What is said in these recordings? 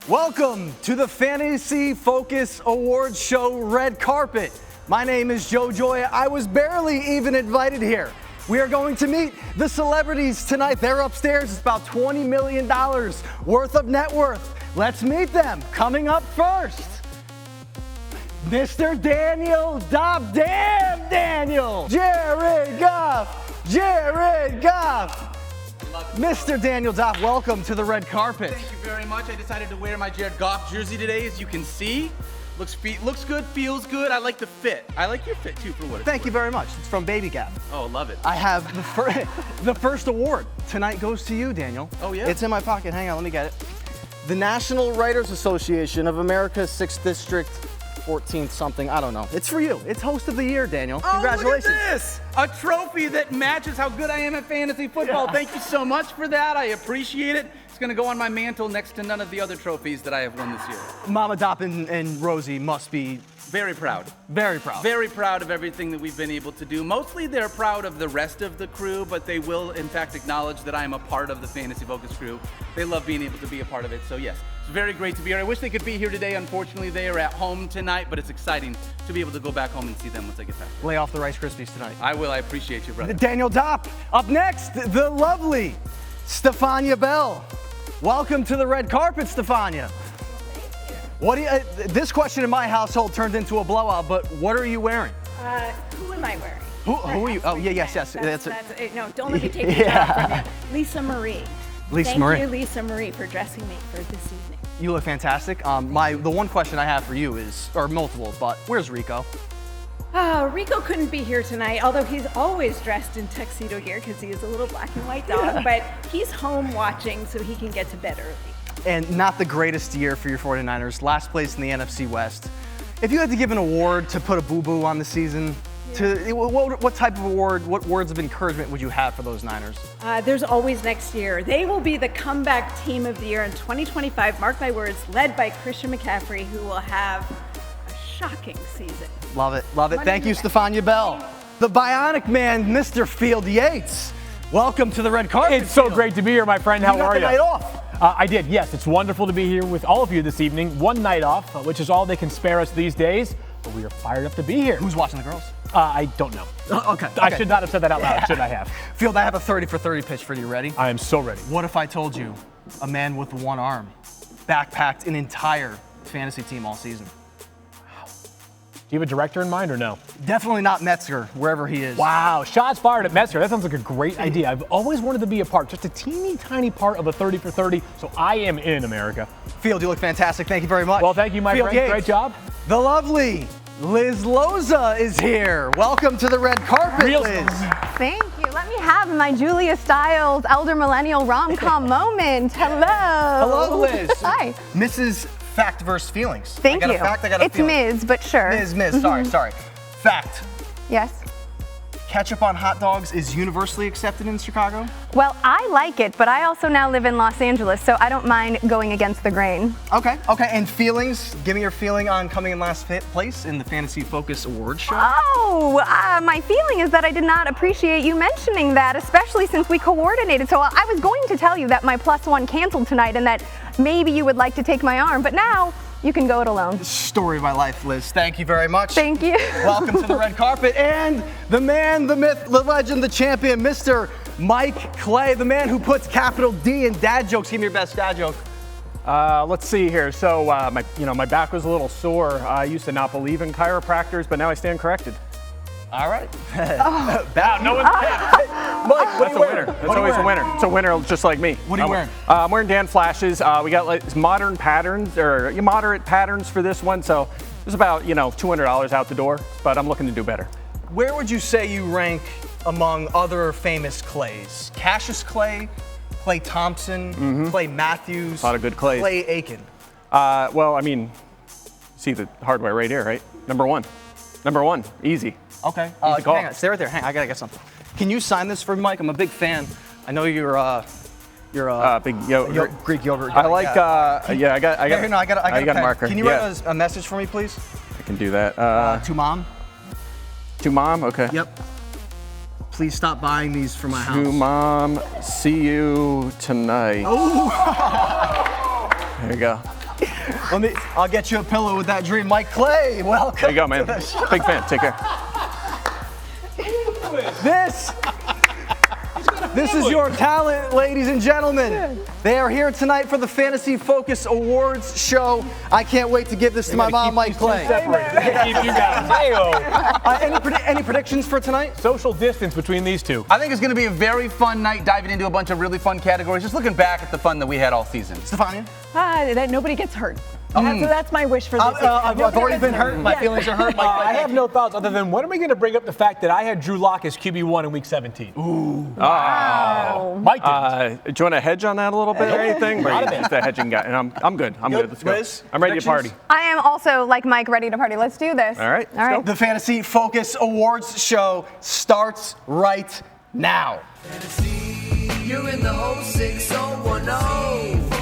Welcome to the Fantasy Focus Awards Show Red Carpet. My name is Joe Joy. I was barely even invited here. We are going to meet the celebrities tonight. They're upstairs. It's about $20 million worth of net worth. Let's meet them. Coming up first, Mr. Daniel Dopp. Damn, Daniel. Jared Goff. Jared Goff. Mr. Daniel Dopp, welcome to the red carpet. Thank you very much. I decided to wear my Jared Goff jersey today, as you can see. Looks good, feels good. I like the fit. I like your fit too, for what it's Thank you worth. very much. It's from Baby Gap. Oh, love it. I have the first award tonight goes to you, Daniel. Oh, yeah? It's in my pocket. Hang on, let me get it. The National Writers Association of America's 6th District, 14th something, I don't know. It's for you. It's Host of the Year, Daniel. Congratulations. Oh, look at this! A trophy that matches how good I am at fantasy football. Yeah. Thank you so much for that. I appreciate it. It's gonna go on my mantle next to none of the other trophies that I have won this year. Mama Dopp and Rosie must be Very proud. very proud. Very proud of everything that we've been able to do. Mostly they're proud of the rest of the crew, but they will in fact acknowledge that I am a part of the Fantasy Focus crew. They love being able to be a part of it, so yes. It's very great to be here. I wish they could be here today. Unfortunately, they are at home tonight, but it's exciting to be able to go back home and see them once I get back. Lay off the Rice Krispies tonight. I will. I appreciate you, brother. Daniel Dopp. Up next, the lovely Stephania Bell. Welcome to the red carpet, Stephania. What do you, this question in my household turned into a blowout, but what are you wearing? Who am I wearing? Who are you? Oh, yeah, yes. That's it. No, don't let me take the job from you. Lisa Marie. Lisa Thank Marie. you, Lisa Marie, for dressing me for this evening. You look fantastic. The one question I have for you is, or multiple, but where's Rico? Rico couldn't be here tonight, although he's always dressed in tuxedo gear because he is a little black and white dog, but he's home watching so he can get to bed early. And not the greatest year for your 49ers, last place in the NFC West. If you had to give an award to put a boo-boo on the season, what type of award, what words of encouragement would you have for those Niners? There's always next year. They will be the comeback team of the year in 2025, mark my words, led by Christian McCaffrey, who will have a shocking season. Love it, love it. Money Thank you, back. Stephania Bell. The Bionic Man, Mr. Field Yates. Welcome to the red carpet. It's so Field. great to be here, my friend. How You got are the you? night off. I did, yes. It's wonderful to be here with all of you this evening. One night off, which is all they can spare us these days, but we are fired up to be here. Who's watching the girls? I don't know. Okay. I should not have said that out loud, should I have? Field, I have a 30 for 30 pitch for you. Ready? I am so ready. What if I told you a man with one arm backpacked an entire fantasy team all season? Do you have a director in mind or no? Definitely not Metzger, wherever he is. Wow, shots fired at Metzger. That sounds like a great idea. I've always wanted to be a part, just a teeny tiny part of a 30 for 30, so I am in, America. Field, you look fantastic. Thank you very much. Well, thank you, my Field friend. Yates. Great job. The lovely Liz Loza is here. Welcome to the red carpet, Real Liz. Thank you. Let me have my Julia Stiles elder millennial rom-com moment. Hello. Hello, Liz. Hi. Mrs. Fact versus Feelings. Thank I got you. A fact, I got a It's feeling. Ms., but sure. Ms. Sorry. Fact. Yes. Ketchup on hot dogs is universally accepted in Chicago? Well, I like it, but I also now live in Los Angeles, so I don't mind going against the grain. Okay. And feelings? Give me your feeling on coming in last place in the Fantasy Focus Awards show. Oh, my feeling is that I did not appreciate you mentioning that, especially since we coordinated. So I was going to tell you that my +1 canceled tonight and that maybe you would like to take my arm, but now you can go it alone. Story of my life, Liz. Thank you very much. Thank you. Welcome to the red carpet and the man, the myth, the legend, the champion, Mr. Mike Clay, the man who puts capital D in dad jokes. Give me your best dad joke. Let's see here. So my back was a little sore. I used to not believe in chiropractors, but now I stand corrected. All right. No one's Mike, what That's a winner. That's always a winner. It's a winner just like me. What are you wearing? I'm wearing Dan Flashes. We got like modern patterns or moderate patterns for this one. So it's about $200 out the door, but I'm looking to do better. Where would you say you rank among other famous Clays? Cassius Clay, Clay Thompson, Clay Matthews, A lot of good Clays. Clay Aiken. Well, I mean, see the hardware right here, right? Number one, easy. Okay. Easy call. Hang on, stay right there. Hang on, I gotta get something. Can you sign this for me, Mike? I'm a big fan. I know you're Big yogurt. Greek yogurt. I like. guy. Yeah, I got. I got a a pen. marker. Can you write a message for me, please? I can do that. To mom. To mom. Okay. Yep. Please stop buying these for my house. To mom. See you tonight. Oh. There you go. I'll get you a pillow with that dream. Mike Clay, welcome. There you go, man. Big fan. Take care. This is your talent, ladies and gentlemen. They are here tonight for the Fantasy Focus Awards show. I can't wait to give this to my mom, Mike Clay. Keep you guys. Any predictions for tonight? Social distance between these two. I think it's going to be a very fun night, diving into a bunch of really fun categories, just looking back at the fun that we had all season. Stephania? That nobody gets hurt. That's my wish for this season. I've already been hurt. My feelings are hurt. I have no thoughts other than when are we going to bring up the fact that I had Drew Lock as QB1 in Week 17? Ooh. Mike didn't. Do you want to hedge on that a little bit or anything? Or are you just a hedging guy? And I'm good. I'm good. Let's go. Liz, I'm ready to party. I am also, like Mike, ready to party. Let's do this. All right. All right. The Fantasy Focus Awards show starts right now. You're in the whole 6010.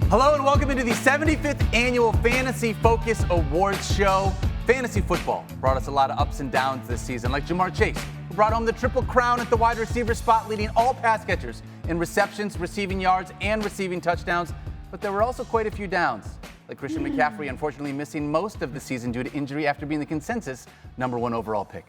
Hello and welcome into the 75th Annual Fantasy Focus Awards Show. Fantasy football brought us a lot of ups and downs this season, like Jamar Chase, who brought home the triple crown at the wide receiver spot, leading all pass catchers in receptions, receiving yards, and receiving touchdowns. But there were also quite a few downs, like Christian McCaffrey unfortunately missing most of the season due to injury after being the consensus #1 overall pick.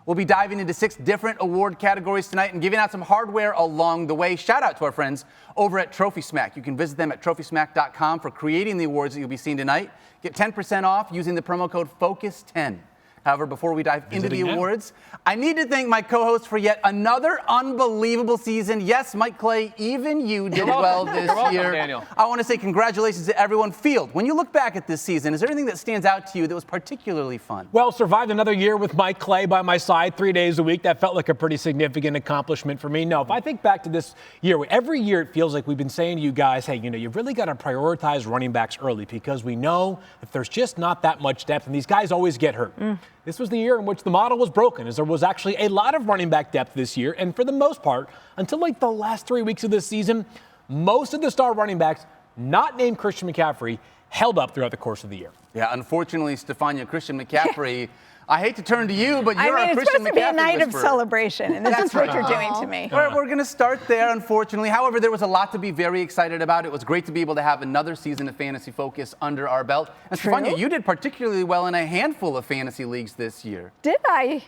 We'll be diving into 6 different award categories tonight and giving out some hardware along the way. Shout out to our friends over at TrophySmack. You can visit them at TrophySmack.com for creating the awards that you'll be seeing tonight. Get 10% off using the promo code FOCUS10. However, before we dive into the awards, I need to thank my co-host for yet another unbelievable season. Yes, Mike Clay, even you did well this year. Daniel. I want to say congratulations to everyone. Field, when you look back at this season, is there anything that stands out to you that was particularly fun? Well, survived another year with Mike Clay by my side 3 days a week. That felt like a pretty significant accomplishment for me. No, if I think back to this year, every year it feels like we've been saying to you guys, hey, you've really got to prioritize running backs early because we know if there's just not that much depth, and these guys always get hurt. This was the year in which the model was broken, as there was actually a lot of running back depth this year. And for the most part, until like the last 3 weeks of this season, most of the star running backs, not named Christian McCaffrey, held up throughout the course of the year. Yeah, unfortunately, Stephania, Christian McCaffrey, I hate to turn to you, but you're it's a Christian supposed to be a McCaffrey night of whisperer. celebration, and this is what you're doing to me. We're going to start there, unfortunately. However, there was a lot to be very excited about. It was great to be able to have another season of Fantasy Focus under our belt. And Stephania, you did particularly well in a handful of fantasy leagues this year. Did I?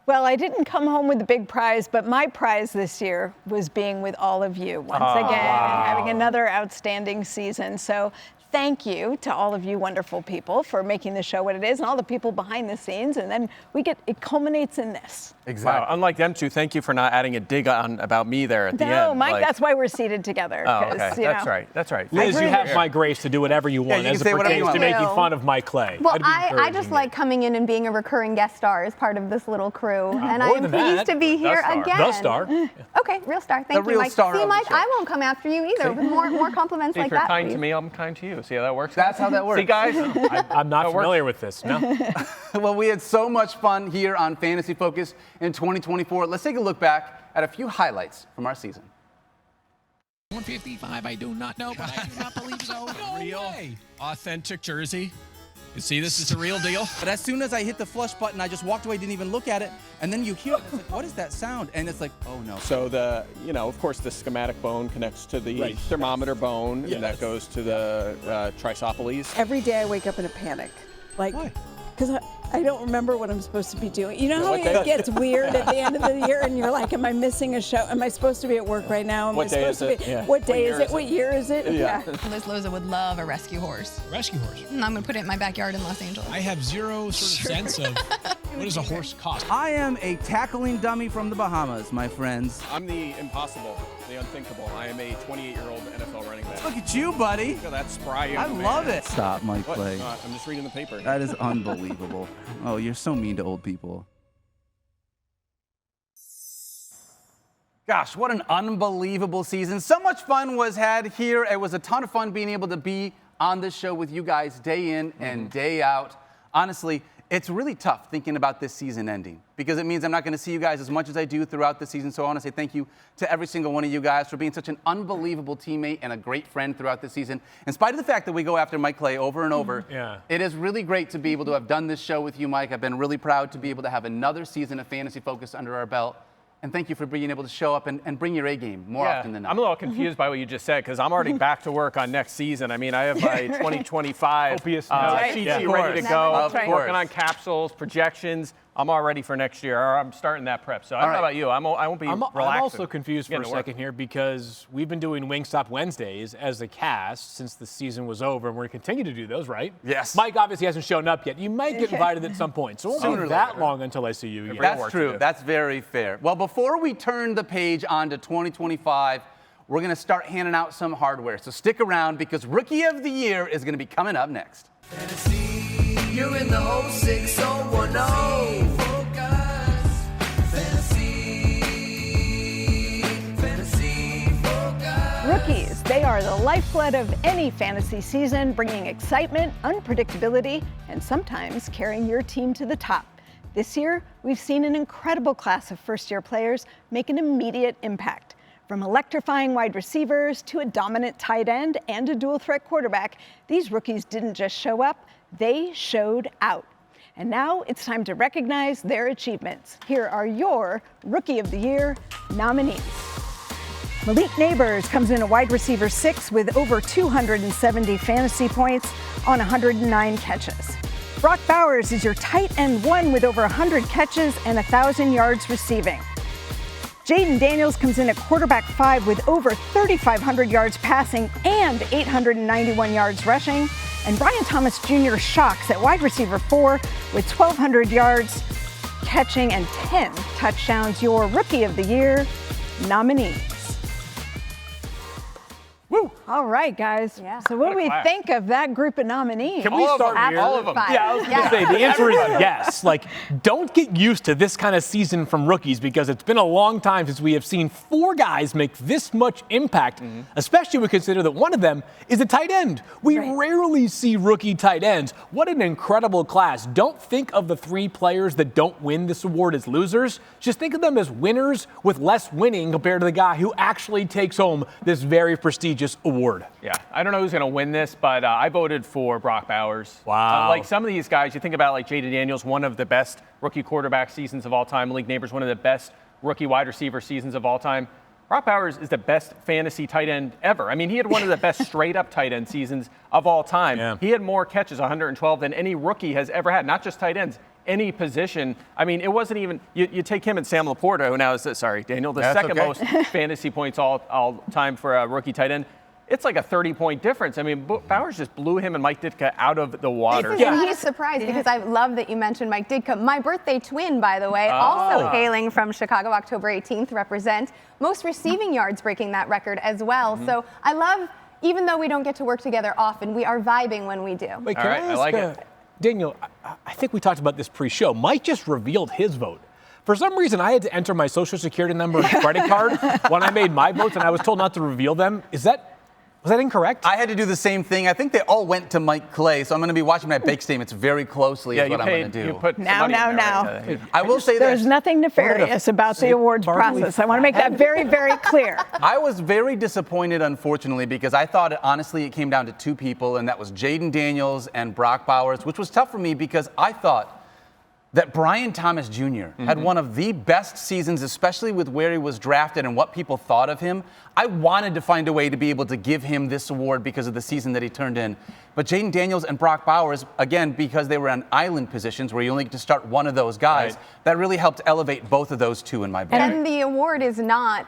Well, I didn't come home with the big prize, but my prize this year was being with all of you once again and having another outstanding season. So thank you to all of you wonderful people for making the show what it is and all the people behind the scenes. And then it culminates in this. Exactly. Wow, unlike them two, thank you for not adding a dig on about me there at the end. No, Mike, that's why we're seated together. Oh, okay. That's right. That's right. Liz, you have my grace to do whatever you want you can as say it whatever you pertains to want. making fun of Mike Clay. Well, I'd be I encouraging just you. like coming in and being a recurring guest star as part of this little crew. And I more am than pleased that. to be here star. again. The star. Okay, real star. Thank you, real Mike. star of See, the Mike, show. I won't come after you either with more compliments See, like if you're that. kind for to you. me, I'm kind to you. See how that works? That's how that works. See, guys? I'm not familiar with this. No. Well, we had so much fun here on Fantasy Focus in 2024. Let's take a look back at a few highlights from our season. 155, I do not know, but I do not believe so. No way. Authentic jersey. You see, this is the real deal. But as soon as I hit the flush button, I just walked away, didn't even look at it. And then you hear it. It's like, what is that sound? And it's like, oh no. So of course, the schematic bone connects to the thermometer bone, and that goes to the trisopoles. Every day I wake up in a panic. Like, why? Because I don't remember what I'm supposed to be doing. You know how it gets weird at the end of the year and you're like, am I missing a show? Am I supposed to be at work right now? What day is it? Yeah. What day is it? What year is it? Yeah. Liz Loza would love a rescue horse. Rescue horse. And I'm going to put it in my backyard in Los Angeles. I have zero sort of sense of what does a horse cost. I am a tackling dummy from the Bahamas, my friends. I'm the impossible, the unthinkable. I am a 28-year-old NFL running back. Look at you, buddy. Look at that spry young I man. love it. Stop, Mike What? Clay. I'm just reading the paper. That is unbelievable. Oh, you're so mean to old people. Gosh, what an unbelievable season. So much fun was had here. It was a ton of fun being able to be on this show with you guys day in and day out. Honestly, It's really tough thinking about this season ending because it means I'm not going to see you guys as much as I do throughout the season. So I want to say thank you to every single one of you guys for being such an unbelievable teammate and a great friend throughout the season. In spite of the fact that we go after Mike Clay over and over, it is really great to be able to have done this show with you, Mike. I've been really proud to be able to have another season of Fantasy Focus under our belt. And thank you for being able to show up and bring your A game more often than not. I'm a little confused by what you just said because I'm already back to work on next season. I mean, I have my 2025 cheat sheet ready to go. Working on capsules, projections. I'm all ready for next year. Or I'm starting that prep. So I don't know about you. I won't be relaxing. I'm also confused for a second here because we've been doing Wingstop Wednesdays as a cast since the season was over, and we're going to continue to do those, right? Yes. Mike obviously hasn't shown up yet. You might get invited at some point, so it won't be that long until I see you again. That's true. That's very fair. Well, before we turn the page on to 2025, we're going to start handing out some hardware. So stick around because Rookie of the Year is going to be coming up next. You're in the 06010. Focus. Fantasy Focus. Rookies, they are the lifeblood of any fantasy season, bringing excitement, unpredictability, and sometimes carrying your team to the top. This year, we've seen an incredible class of first-year players make an immediate impact. From electrifying wide receivers to a dominant tight end and a dual-threat quarterback, these rookies didn't just show up, they showed out. And now it's time to recognize their achievements. Here are your Rookie of the Year nominees. Malik Neighbors comes in a wide receiver 6 with over 270 fantasy points on 109 catches. Brock Bowers is your tight end 1 with over 100 catches and 1,000 yards receiving. Jaden Daniels comes in at quarterback 5 with over 3,500 yards passing and 891 yards rushing. And Brian Thomas Jr. shocks at wide receiver 4 with 1,200 yards catching and 10 touchdowns. Your Rookie of the Year nominees. Woo! All right, guys. Yeah. So what do we think of that group of nominees? Can we start here? All of them. Yeah, I was going to say, the answer is yes. Like, don't get used to this kind of season from rookies because it's been a long time since we have seen 4 guys make this much impact, especially when we consider that one of them is a tight end. We rarely see rookie tight ends. What an incredible class. Don't think of the 3 players that don't win this award as losers. Just think of them as winners with less winning compared to the guy who actually takes home this very prestigious award. Yeah, I don't know who's going to win this, but I voted for Brock Bowers. Wow. Like some of these guys, you think about like Jaden Daniels, one of the best rookie quarterback seasons of all time. Malik Neighbors, one of the best rookie wide receiver seasons of all time. Brock Bowers is the best fantasy tight end ever. I mean, he had one of the best straight up tight end seasons of all time. Yeah. He had more catches, 112, than any rookie has ever had, not just tight ends. Any position. I mean, it wasn't even, you take him and Sam Laporta, who now is, Daniel, the second most fantasy points all time for a rookie tight end. It's like a 30-point difference. I mean, Bowers just blew him and Mike Ditka out of the water. And he's surprised because I love that you mentioned Mike Ditka. My birthday twin, by the way, also hailing from Chicago, October 18th, represent most receiving yards, breaking that record as well. So I love, even though we don't get to work together often, we are vibing when we do. Wait, can I like it. Daniel, I think we talked about this pre-show. Mike just revealed his vote. For some reason, I had to enter my social security number and credit card when I made my votes, and I was told not to reveal them. Was that incorrect? I had to do the same thing. I think they all went to Mike Clay, so I'm going to be watching my bake statements very closely is what I'm going to do. Now. I will say There's nothing nefarious about the awards process. I want to make that very, very clear. I was very disappointed, unfortunately, because I thought, honestly, it came down to 2 people, and that was Jaden Daniels and Brock Bowers, which was tough for me because I thought that Brian Thomas Jr. had one of the best seasons, especially with where he was drafted and what people thought of him. I wanted to find a way to be able to give him this award because of the season that he turned in. But Jaden Daniels and Brock Bowers, again, because they were on island positions where you only get to start one of those guys, that really helped elevate both of those 2 in my book. And the award is not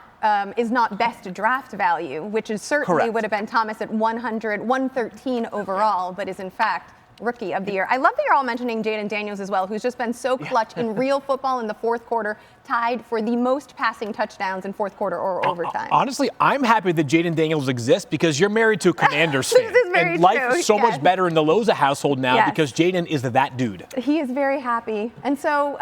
best draft value, which is certainly would have been Thomas at 113 overall, but is in fact Rookie of the Year. I love that you're all mentioning Jaden Daniels as well, who's just been so clutch in real football in the 4th quarter, tied for the most passing touchdowns in 4th quarter or overtime. Honestly, I'm happy that Jaden Daniels exists because you're married to a Commanders fan. This is very and life true. is so much better in the Loza household now because Jaden is that dude. He is very happy. And so,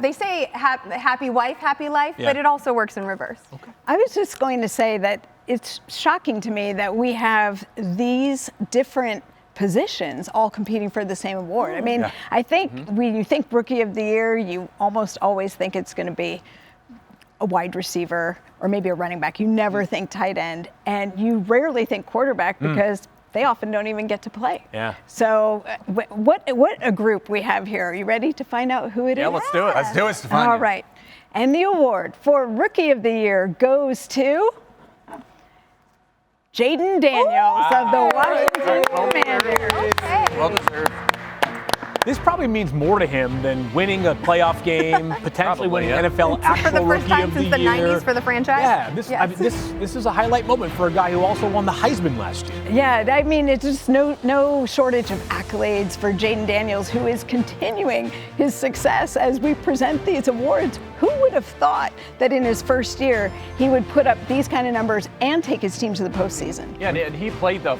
they say happy wife, happy life, but it also works in reverse. Okay. I was just going to say that it's shocking to me that we have these different positions all competing for the same award. I mean, I think when you think Rookie of the Year, you almost always think it's going to be a wide receiver or maybe a running back. You never think tight end, and you rarely think quarterback because they often don't even get to play. Yeah. So what a group we have here. Are you ready to find out who it is? Yeah, let's do it. Let's do it, Stephania. All right. And the award for Rookie of the Year goes to Jaden Daniels of the Washington Commanders. Well deserved. This probably means more to him than winning a playoff game, potentially winning NFL For the actual first Rookie time of the since the Year. 90s for the franchise? Yeah, this is a highlight moment for a guy who also won the Heisman last year. Yeah, I mean, it's just no shortage of accolades for Jaden Daniels, who is continuing his success as we present these awards. Who would have thought that in his first year he would put up these kind of numbers and take his team to the postseason? Yeah, and he played the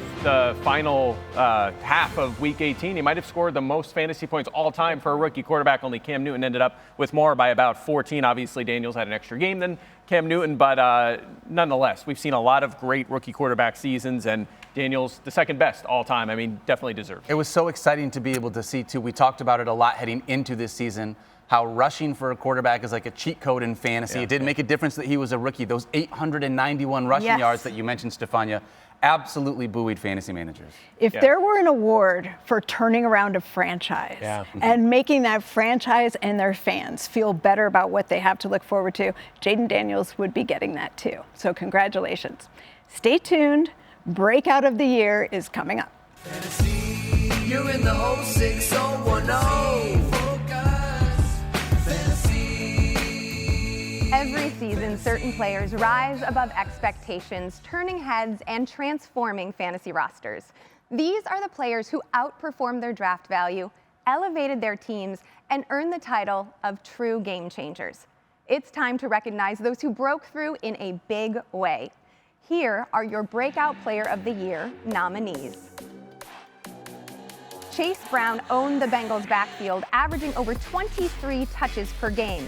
final half of Week 18. He might have scored the most fantasy points all time for a rookie quarterback. Only Cam Newton ended up with more by about 14. Obviously, Daniels had an extra game than Cam Newton, but nonetheless, we've seen a lot of great rookie quarterback seasons, and Daniels, the second best all time. I mean, definitely deserved. It was so exciting to be able to see, too. We talked about it a lot heading into this season, how rushing for a quarterback is like a cheat code in fantasy. It didn't make a difference that he was a rookie. Those 891 rushing yards that you mentioned, Stephania, absolutely buoyed fantasy managers. If there were an award for turning around a franchise and making that franchise and their fans feel better about what they have to look forward to, Jaden Daniels would be getting that too. So congratulations. Stay tuned. Breakout of the Year is coming up. Fantasy, you're in the whole 6010. Every season, certain players rise above expectations, turning heads and transforming fantasy rosters. These are the players who outperformed their draft value, elevated their teams, and earned the title of true game changers. It's time to recognize those who broke through in a big way. Here are your Breakout Player of the Year nominees. Chase Brown owned the Bengals' backfield, averaging over 23 touches per game.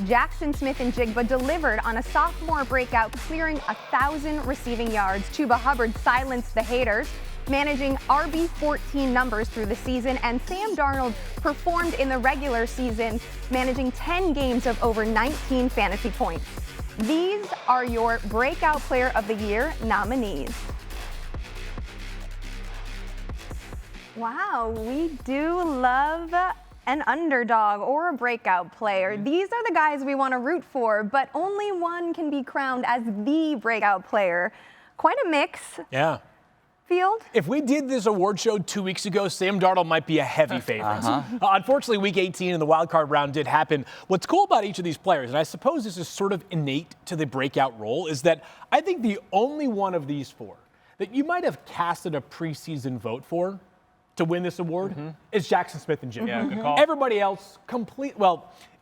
Jackson Smith-Njigba delivered on a sophomore breakout, clearing 1,000 receiving yards. Chuba Hubbard silenced the haters, managing RB14 numbers through the season, and Sam Darnold performed in the regular season, managing 10 games of over 19 fantasy points. These are your Breakout Player of the Year nominees. Wow, we do love an underdog or a breakout player. These are the guys we want to root for, but only one can be crowned as the breakout player. Quite a mix. Yeah. Field? If we did this award show 2 weeks ago, Sam Darnold might be a heavy favorite. Unfortunately, Week 18 and the wild card round did happen. What's cool about each of these players, and I suppose this is sort of innate to the breakout role, is that I think the only one of these four that you might have casted a preseason vote for to win this award is Jackson Smith-Njigba. Yeah, good call. Everybody else,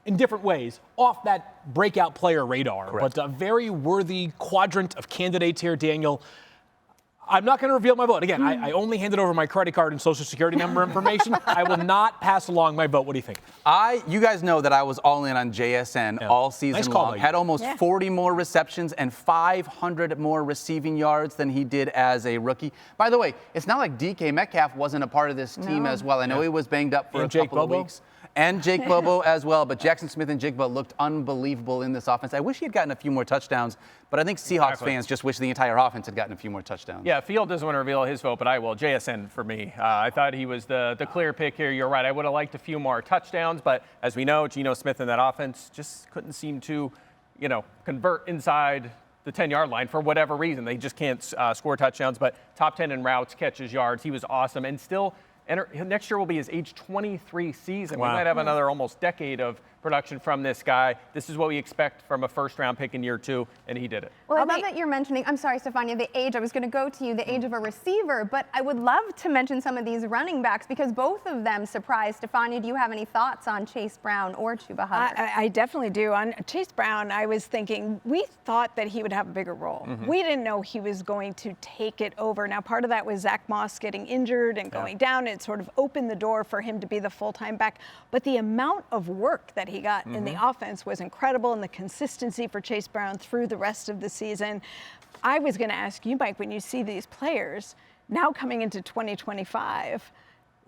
in different ways, off that breakout player radar. Correct. But a very worthy quadrant of candidates here, Daniel. I'm not going to reveal my vote. Again, I only handed over my credit card and social security number information. I will not pass along my vote. What do you think? You guys know that I was all in on JSN all season long. Had almost 40 more receptions and 500 more receiving yards than he did as a rookie. By the way, it's not like DK Metcalf wasn't a part of this team as well. I know he was banged up for a couple of weeks. And Jake Bobo as well, but Jackson Smith-Njigba looked unbelievable in this offense. I wish he had gotten a few more touchdowns, but I think Seahawks fans just wish the entire offense had gotten a few more touchdowns. Yeah, Field doesn't want to reveal his vote, but I will. JSN for me. I thought he was the clear pick here. You're right. I would have liked a few more touchdowns, but as we know, Geno Smith in that offense just couldn't seem to, convert inside the 10-yard line for whatever reason. They just can't score touchdowns, but top 10 in routes, catches, yards. He was awesome, and still. Next year will be his age 23 season. Wow. We might have another almost decade of production from this guy. This is what we expect from a first-round pick in year 2, and he did it. Well, I love that you're mentioning, I'm sorry, Stephania, the age. I was going to go to you, the age of a receiver, but I would love to mention some of these running backs because both of them surprised. Stephania, do you have any thoughts on Chase Brown or Chuba Hubbard? I definitely do. On Chase Brown, I was thinking we thought that he would have a bigger role. We didn't know he was going to take it over. Now, part of that was Zach Moss getting injured and going down. It sort of opened the door for him to be the full-time back. But the amount of work that he got in the offense was incredible, and the consistency for Chase Brown through the rest of the season. I was going to ask you, Mike, when you see these players, now coming into 2025,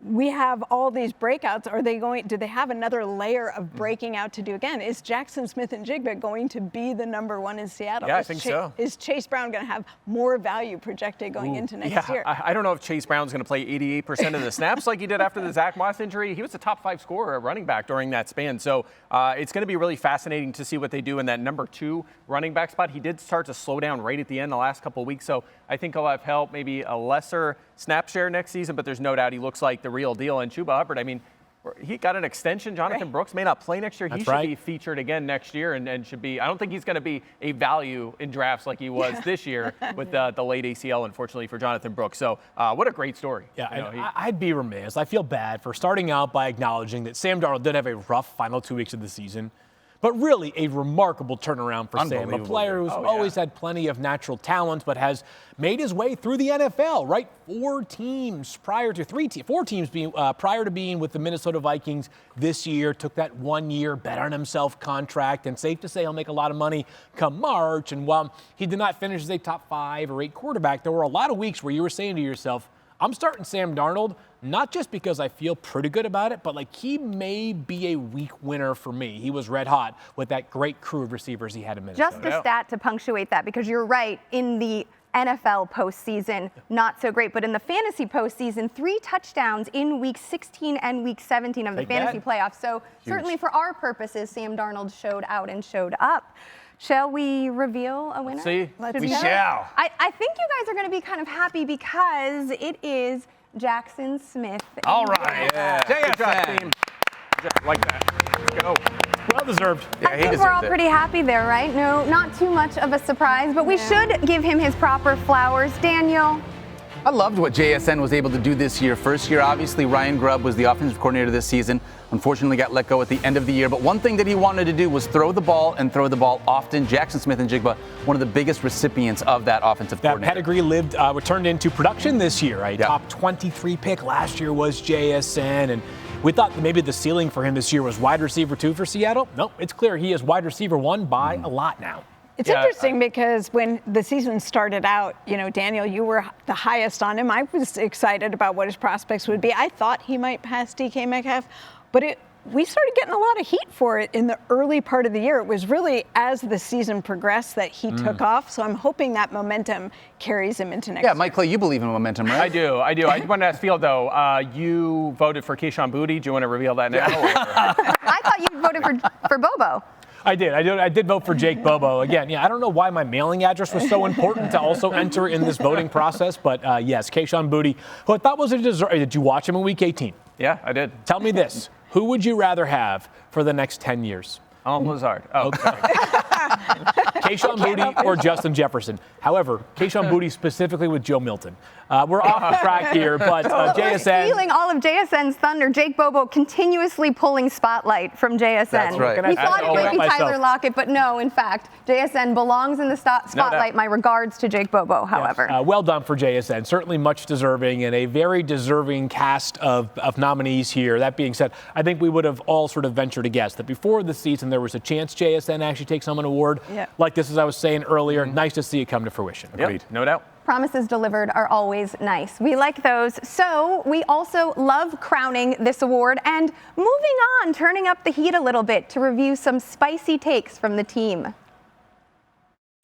we have all these breakouts. Are they going? Do they have another layer of breaking out to do again? Is Jackson Smith-Njigba going to be the #1 in Seattle? Yeah, I think so. Is Chase Brown going to have more value projected going into next year? I don't know if Chase Brown's going to play 88% of the snaps like he did after the Zach Moss injury. He was a top 5 scorer at running back during that span. So it's going to be really fascinating to see what they do in that #2 running back spot. He did start to slow down right at the end the last couple of weeks. So I think he'll have help, maybe a lesser snap share next season, but there's no doubt he looks like the real deal. And Chuba Hubbard, I mean, he got an extension. Jonathan Brooks may not play next year. He should be featured again next year and should be. I don't think he's going to be a value in drafts like he was this year with the late ACL, unfortunately, for Jonathan Brooks. So what a great story. Yeah, I'd be remiss. I feel bad for starting out by acknowledging that Sam Darnold did have a rough final 2 weeks of the season. But really a remarkable turnaround for Sam, a player who's always had plenty of natural talent, but has made his way through the NFL, right? 4 teams prior to being with the Minnesota Vikings this year, took that 1 year bet on himself contract, and safe to say he'll make a lot of money come March. And while he did not finish as a top 5 or 8 quarterback, there were a lot of weeks where you were saying to yourself, I'm starting Sam Darnold, not just because I feel pretty good about it, but like he may be a week winner for me. He was red hot with that great crew of receivers he had in Minnesota. Just a stat to punctuate that, because you're right, in the NFL postseason, not so great. But in the fantasy postseason, 3 touchdowns in week 16 and week 17 of the fantasy playoffs. So certainly for our purposes, Sam Darnold showed out and showed up. Shall we reveal a winner? We shall. I think you guys are going to be kind of happy because it is Jackson Smith. All right. Good job, team. Just like that. Let's go. Well deserved. I think we're all pretty happy there, right? No, not too much of a surprise, but we should give him his proper flowers. Daniel. I loved what JSN was able to do this year. First year, obviously, Ryan Grubb was the offensive coordinator this season. Unfortunately, got let go at the end of the year. But one thing that he wanted to do was throw the ball and throw the ball often. Jackson Smith-Njigba, one of the biggest recipients of that offensive coordinator. That pedigree returned into production this year. A top 23 pick last year was JSN. And we thought maybe the ceiling for him this year was wide receiver 2 for Seattle. No, it's clear he is wide receiver 1 by a lot now. It's interesting because when the season started out, you know, Daniel, you were the highest on him. I was excited about what his prospects would be. I thought he might pass DK Metcalf, but we started getting a lot of heat for it in the early part of the year. It was really as the season progressed that he took off. So I'm hoping that momentum carries him into next year. Yeah, Mike Clay, you believe in momentum, right? I do. I want to ask Field, though, you voted for Keyshawn Boutte. Do you want to reveal that now? I thought you voted for Bobo. I did vote for Jake Bobo. Again, I don't know why my mailing address was so important to also enter in this voting process, but yes, Keyshawn Boutte, who I thought was a deserve. Did you watch him in Week 18? Yeah, I did. Tell me this. Who would you rather have for the next 10 years? Lazard. Oh, okay. Keyshawn Boutte or Justin Jefferson. However, Keyshawn Boutte specifically with Joe Milton. We're off track here, but JSN. Stealing all of JSN's thunder. Jake Bobo continuously pulling spotlight from JSN. That's right. We thought it might be Tyler Lockett, but no, in fact, JSN belongs in the spotlight. My regards to Jake Bobo, however. Yes. Well done for JSN. Certainly much deserving and a very deserving cast of nominees here. That being said, I think we would have all sort of ventured to guess that before the season there was a chance JSN actually takes home an award like this, as I was saying earlier. Nice to see it come to fruition. Agreed. No doubt. Promises delivered are always nice. We like those. So we also love crowning this award and moving on, turning up the heat a little bit to review some spicy takes from the team.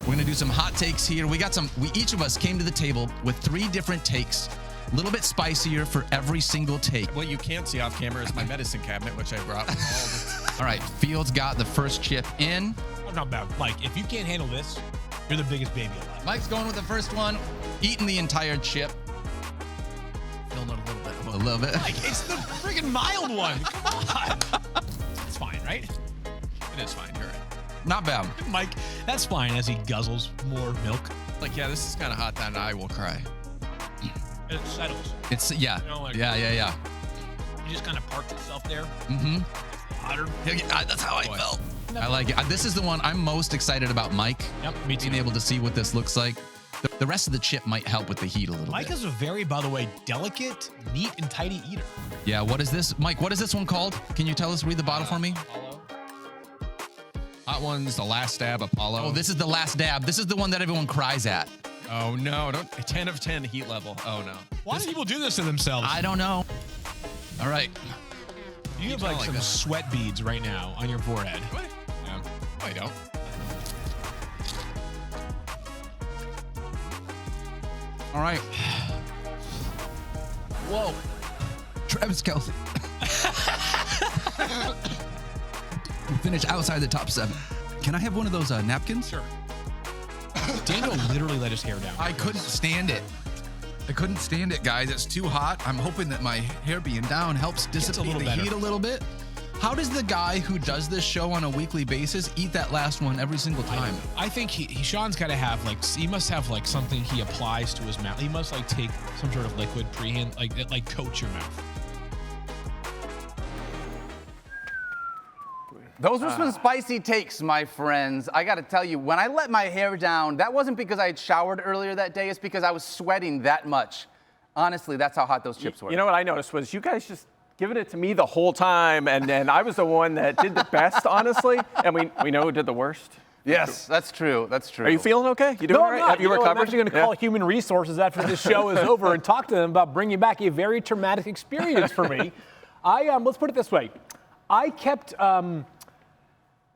We're going to do some hot takes here. Each of us came to the table with 3 different takes, a little bit spicier for every single take. What you can't see off camera is my medicine cabinet, which I brought. All right, Fields got the first chip in. Oh, not bad. Mike, if you can't handle this, you're the biggest baby alive. Mike's going with the first one, eating the entire chip. Feeling it a little bit. Mike, it's the friggin' mild one. Come on. It's fine, right? It is fine, you're right. Not bad. Mike, that's fine as he guzzles more milk. Like, yeah, this is kind of hot, then I will cry. It settles. It's, yeah. You know, like, yeah. You just kind of parked itself there. Mm-hmm. Hotter. Yeah, that's how I felt. I like it. This is the one I'm most excited about, Mike. Yep, me too. Being able to see what this looks like. The rest of the chip might help with the heat a little bit. Mike is a very, by the way, delicate, neat, and tidy eater. Yeah, what is this? Mike, what is this one called? Can you tell us, read the bottle for me? Apollo. Hot one's the last dab, Apollo. Oh, this is the last dab. This is the one that everyone cries at. Oh, no. 10 of 10 heat level. Oh, no. Why do people do this to themselves? I don't know. All right. You have like some sweat beads right now on your forehead. What? No, I don't. All right. Whoa. Travis Kelce. We finished outside the top 7. Can I have one of those napkins? Sure. Daniel literally let his hair down. I couldn't stand it. I couldn't stand it, guys. It's too hot. I'm hoping that my hair being down helps dissipate the heat a little bit. How does the guy who does this show on a weekly basis eat that last one every single time? I think Sean's got to have he must have like something he applies to his mouth. He must like take some sort of liquid pre-hand, like coat your mouth. Those were some spicy takes, my friends. I got to tell you, when I let my hair down, that wasn't because I had showered earlier that day. It's because I was sweating that much. Honestly, that's how hot those chips were. You know what I noticed was you guys just giving it to me the whole time, and I was the one that did the best, honestly, and we know who did the worst. Yes, that's true. That's true. Are you feeling okay? You doing all right? Have you recovered? I'm actually going to call Human Resources after this show is over and talk to them about bringing back a very traumatic experience for me. Let's put it this way. I kept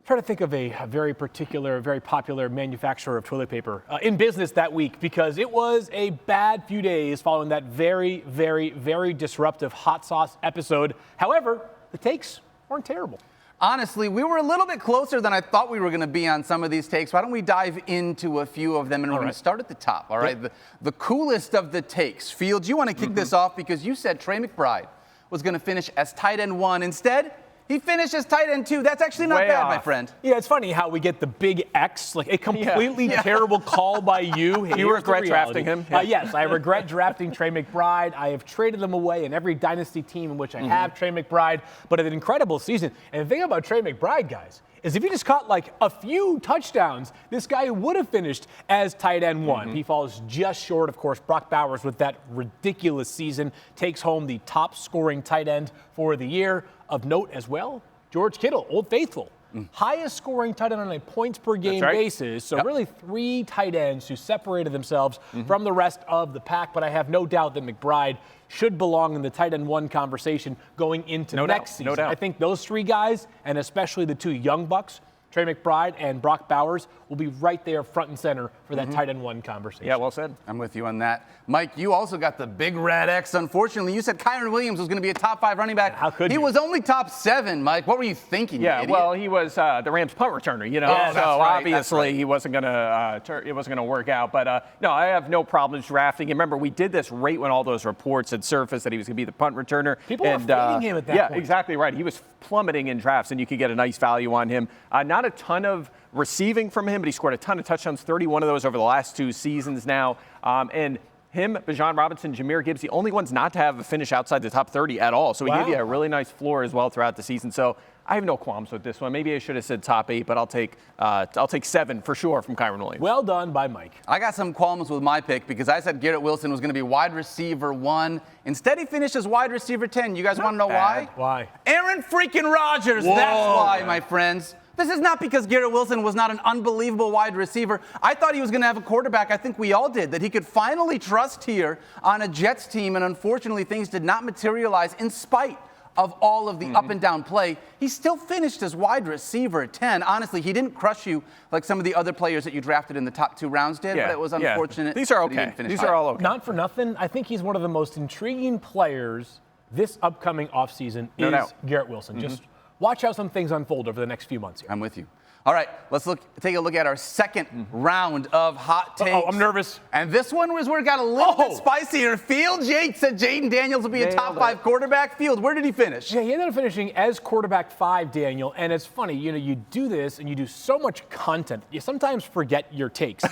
trying to think of a very particular, very popular manufacturer of toilet paper in business that week because it was a bad few days following that very, very, very disruptive hot sauce episode. However, the takes weren't terrible. Honestly, we were a little bit closer than I thought we were going to be on some of these takes. Why don't we dive into a few of them, and we're going to start at the top, all right? The coolest of the takes. Fields, you want to kick this off because you said Trey McBride was going to finish as tight end 1. Instead, he finished as tight end 2. That's actually not bad, my friend. Yeah, it's funny how we get the big X, like a completely terrible call by you. You regret drafting him? Yes, I regret drafting Trey McBride. I have traded him away in every dynasty team in which I have Trey McBride, but an incredible season. And the thing about Trey McBride, guys, is if he just caught like a few touchdowns, this guy would have finished as tight end 1. He falls just short, of course. Brock Bowers, with that ridiculous season, takes home the top scoring tight end for the year. Of note as well, George Kittle, Old Faithful, highest scoring tight end on a points per game basis. So really 3 tight ends who separated themselves from the rest of the pack. But I have no doubt that McBride should belong in the tight end 1 conversation going into next season. No doubt. I think those 3 guys, and especially the 2 young bucks, Trey McBride and Brock Bowers, will be right there front and center for that tight end 1 conversation. Yeah, well said. I'm with you on that. Mike, you also got the big red X. Unfortunately, you said Kyren Williams was going to be a top 5 running back. How could he you? was only top 7, Mike. What were you thinking, you idiot? Well, he was the Rams punt returner, you know. Yeah, so obviously he wasn't going to it wasn't going to work out. But no, I have no problems drafting him. Remember, we did this right when all those reports had surfaced that he was going to be the punt returner. People were fading him at that point. Yeah, exactly right. He was plummeting in drafts, and you could get a nice value on him. Not a ton of receiving from him, but he scored a ton of touchdowns, 31 of those over the last 2 seasons now. And him, Bijan Robinson, Jahmyr Gibbs, the only ones not to have a finish outside the top 30 at all. So he gave you a really nice floor as well throughout the season. So I have no qualms with this one. Maybe I should have said top 8, but I'll take 7 for sure from Kyren Williams. Well done by Mike. I got some qualms with my pick because I said Garrett Wilson was going to be wide receiver 1. Instead, he finished as wide receiver 10. You guys want to know why? Why? Aaron freaking Rodgers. That's why, my friends. This is not because Garrett Wilson was not an unbelievable wide receiver. I thought he was going to have a quarterback, I think we all did, that he could finally trust here on a Jets team, and unfortunately things did not materialize in spite of all of the up and down play. He still finished as wide receiver at 10. Honestly, he didn't crush you like some of the other players that you drafted in the top 2 rounds did, but it was unfortunate. These are okay. These are all okay. Not for nothing, I think he's one of the most intriguing players this upcoming offseason is Garrett Wilson. Just watch how some things unfold over the next few months here. I'm with you. All right, let's take a look at our second round of hot takes. Oh, I'm nervous. And this one was where it got a little bit spicier. Fields Yates said Jaden Daniels will be a top 5 quarterback. Field, where did he finish? Yeah, he ended up finishing as quarterback 5, Daniel. And it's funny, you do this and you do so much content, you sometimes forget your takes.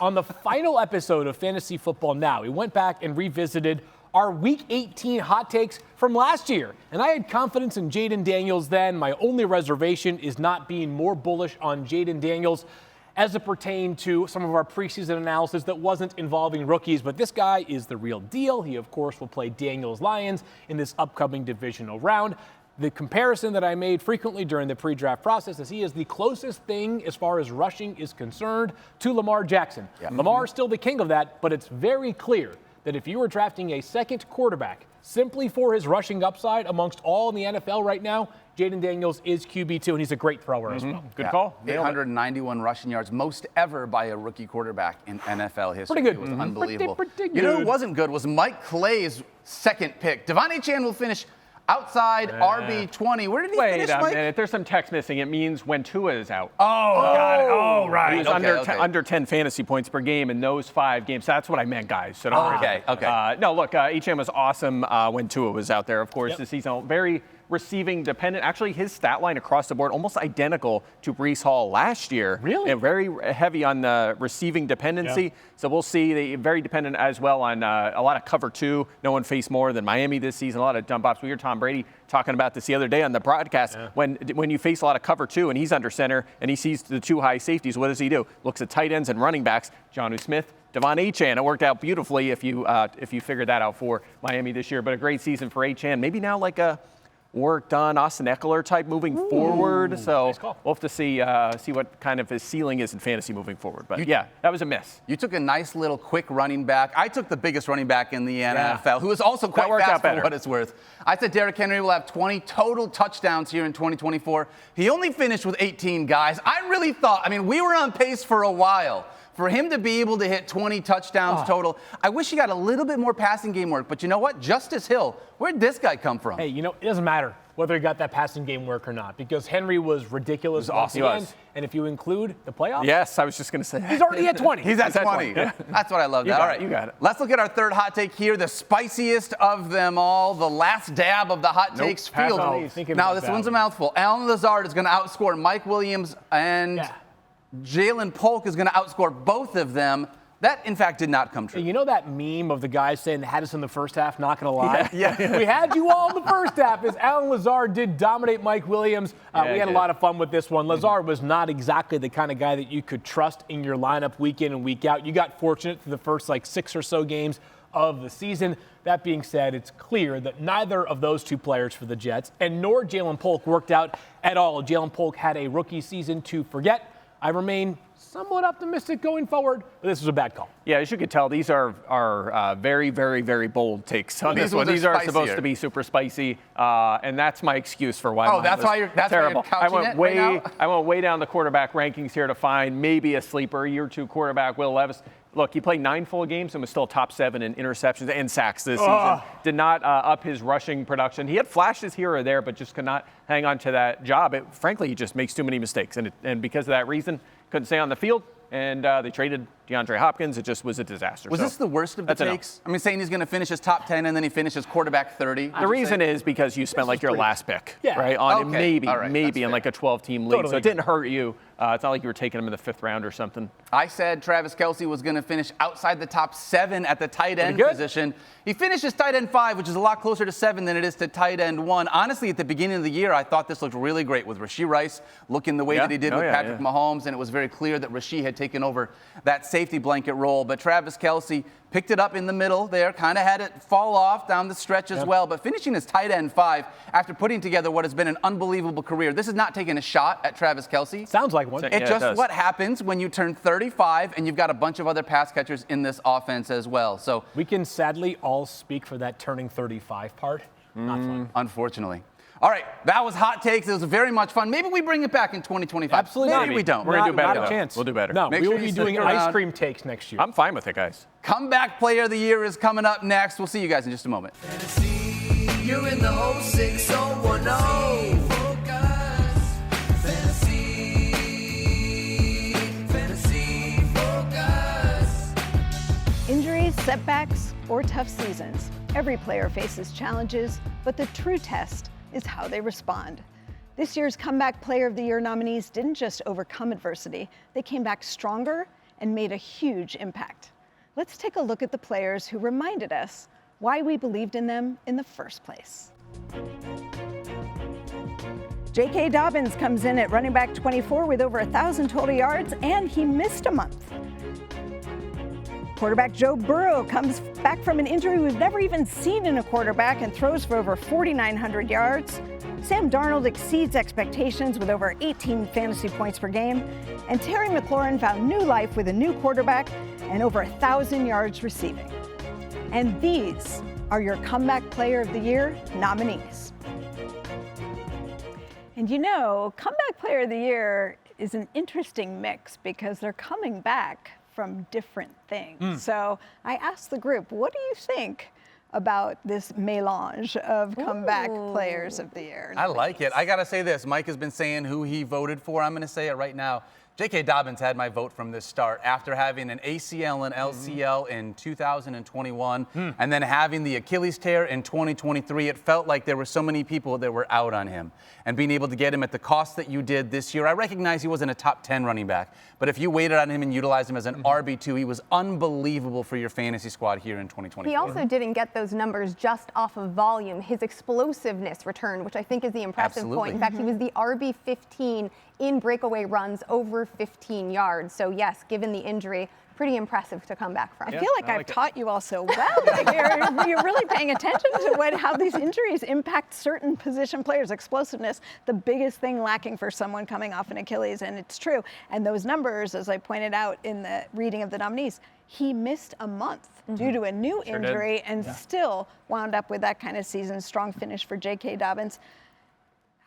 On the final episode of Fantasy Football Now, we went back and revisited our Week 18 hot takes from last year. And I had confidence in Jaden Daniels then. My only reservation is not being more bullish on Jaden Daniels as it pertained to some of our preseason analysis that wasn't involving rookies. But this guy is the real deal. He, of course, will play Daniels Lions in this upcoming divisional round. the comparison that I made frequently during the pre-draft process is he is the closest thing as far as rushing is concerned to Lamar Jackson. Yeah. Lamar is still the king of that, but it's very clear that if you were drafting a second quarterback simply for his rushing upside amongst all in the NFL right now, Jayden Daniels is QB2, and he's a great thrower as well. Good call. 891 rushing yards, most ever by a rookie quarterback in NFL history. Pretty good. It was unbelievable. Pretty You know good. who wasn't good was Mike Clay's second pick. Devon Achane will finish outside RB20. Where did he finish, Mike? Wait a minute. There's some text missing. It means when Tua is out. Oh, got it. Oh, right. He was Okay. under 10 fantasy points per game in those 5 games. That's what I meant, guys. So don't worry. Okay. No, look, Echan was awesome when Tua was out there, of course, this season. Very receiving dependent. Actually, his stat line across the board almost identical to Breece Hall last year. Really? And very heavy on the receiving dependency. Yeah. So we'll see. They very dependent as well on a lot of cover 2. No one faced more than Miami this season. A lot of dump offs. We heard Tom Brady talking about this the other day on the broadcast. Yeah. When you face a lot of cover 2 and he's under center and he sees the 2 high safeties, what does he do? Looks at tight ends and running backs. Jonnu Smith, Devon Achane. It worked out beautifully if you figured that out for Miami this year. But a great season for Achane. Maybe now like a work done Austin Eckler type moving forward. So nice call. we'll have to see what kind of his ceiling is in fantasy moving forward. But yeah, that was a miss. You took a nice little quick running back. I took the biggest running back in the NFL, who is also quite worked fast out better. for what it's worth. I said Derrick Henry will have 20 total touchdowns here in 2024. He only finished with 18 guys. I really thought, we were on pace for a while. For him to be able to hit 20 touchdowns total, I wish he got a little bit more passing game work. But you know what? Justice Hill, where'd this guy come from? Hey, it doesn't matter whether he got that passing game work or not, because Henry was ridiculous once again. And if you include the playoffs, yes, I was just going to say he's already at 20. He's at 20. That's what I love. All right, you got it. Let's look at our third hot take here, the spiciest of them all, the last dab of the hot takes field. Now, this one's a mouthful. Allen Lazard is going to outscore Mike Williams, and Jalen Polk is going to outscore both of them. That, in fact, did not come true. You know that meme of the guys saying they had us in the first half? Not going to lie. Yeah. We had you all in the first half as Allen Lazard did dominate Mike Williams. We had a lot of fun with this one. Lazard was not exactly the kind of guy that you could trust in your lineup week in and week out. You got fortunate for the first 6 or so games of the season. That being said, it's clear that neither of those 2 players for the Jets and nor Jalen Polk worked out at all. Jalen Polk had a rookie season to forget. I remain somewhat optimistic going forward, but this was a bad call. Yeah, as you could tell, these are very, very, very bold takes on this one. These are supposed to be super spicy, and that's my excuse for why. That's why you're terrible. I went way down the quarterback rankings here to find maybe a sleeper, year 2 quarterback, Will Levis. Look, he played 9 full games and was still top 7 in interceptions and sacks this season. Did not up his rushing production. He had flashes here or there, but just could not hang on to that job. Frankly, he just makes too many mistakes, and because of that reason, couldn't stay on the field. And they traded DeAndre Hopkins. It just was a disaster. Was this the worst of the takes? Saying he's going to finish his top 10 and then he finishes quarterback 30. The reason is because you spent your last pick, right? On maybe in a 12-team league. So it didn't hurt you. It's not like you were taking him in the 5th round or something. I said Travis Kelce was going to finish outside the top 7 at the tight end position. He finishes tight end 5, which is a lot closer to 7 than it is to tight end 1. Honestly, at the beginning of the year, I thought this looked really great with Rashee Rice looking the way that he did with Patrick Mahomes, and it was very clear that Rashee had taken over that safety blanket role. But Travis Kelce picked it up in the middle there, kind of had it fall off down the stretch as well, but finishing as tight end 5 after putting together what has been an unbelievable career. This is not taking a shot at Travis Kelce. Sounds like one. It's just what happens when you turn 35 and you've got a bunch of other pass catchers in this offense as well. So we can sadly all speak for that turning 35 part. Not fun. Unfortunately. All right, that was Hot Takes. It was very much fun. Maybe we bring it back in 2025. Absolutely Maybe we don't. We're going to do better. Not a chance. We'll do better. No, we will be doing ice cream takes next year. I'm fine with it, guys. Comeback Player of the Year is coming up next. We'll see you guys in just a moment. You're in the 06010. Fantasy Focus. Injuries, setbacks, or tough seasons. Every player faces challenges, but the true test is how they respond. This year's Comeback Player of the Year nominees didn't just overcome adversity, they came back stronger and made a huge impact. Let's take a look at the players who reminded us why we believed in them in the first place. J.K. Dobbins comes in at running back 24 with over 1,000 total yards, and he missed a month. Quarterback Joe Burrow comes back from an injury we've never even seen in a quarterback and throws for over 4,900 yards. Sam Darnold exceeds expectations with over 18 fantasy points per game. And Terry McLaurin found new life with a new quarterback and over 1,000 yards receiving. And these are your Comeback Player of the Year nominees. And you know, Comeback Player of the Year is an interesting mix because they're coming back from different things. So I asked the group, what do you think about this melange of comeback players of the year? I like it. I got to say this. Mike has been saying who he voted for. I'm going to say it right now. J.K. Dobbins had my vote from the start after having an ACL and LCL in 2021 and then having the Achilles tear in 2023. It felt like there were so many people that were out on him. And being able to get him at the cost that you did this year, I recognize he wasn't a top 10 running back, but if you waited on him and utilized him as an RB2, he was unbelievable for your fantasy squad here in 2024. He also didn't get those numbers just off of volume. His explosiveness returned, which I think is the impressive point. In fact, he was the RB15 in breakaway runs over 15 yards. So yes, given the injury, pretty impressive to come back from. I feel like I've taught you all so well. Like you're really paying attention to how these injuries impact certain position players. Explosiveness, the biggest thing lacking for someone coming off an Achilles, and it's true. And those numbers, as I pointed out in the reading of the nominees, he missed a month due to a new injury and still wound up with that kind of season. Strong finish for J.K. Dobbins.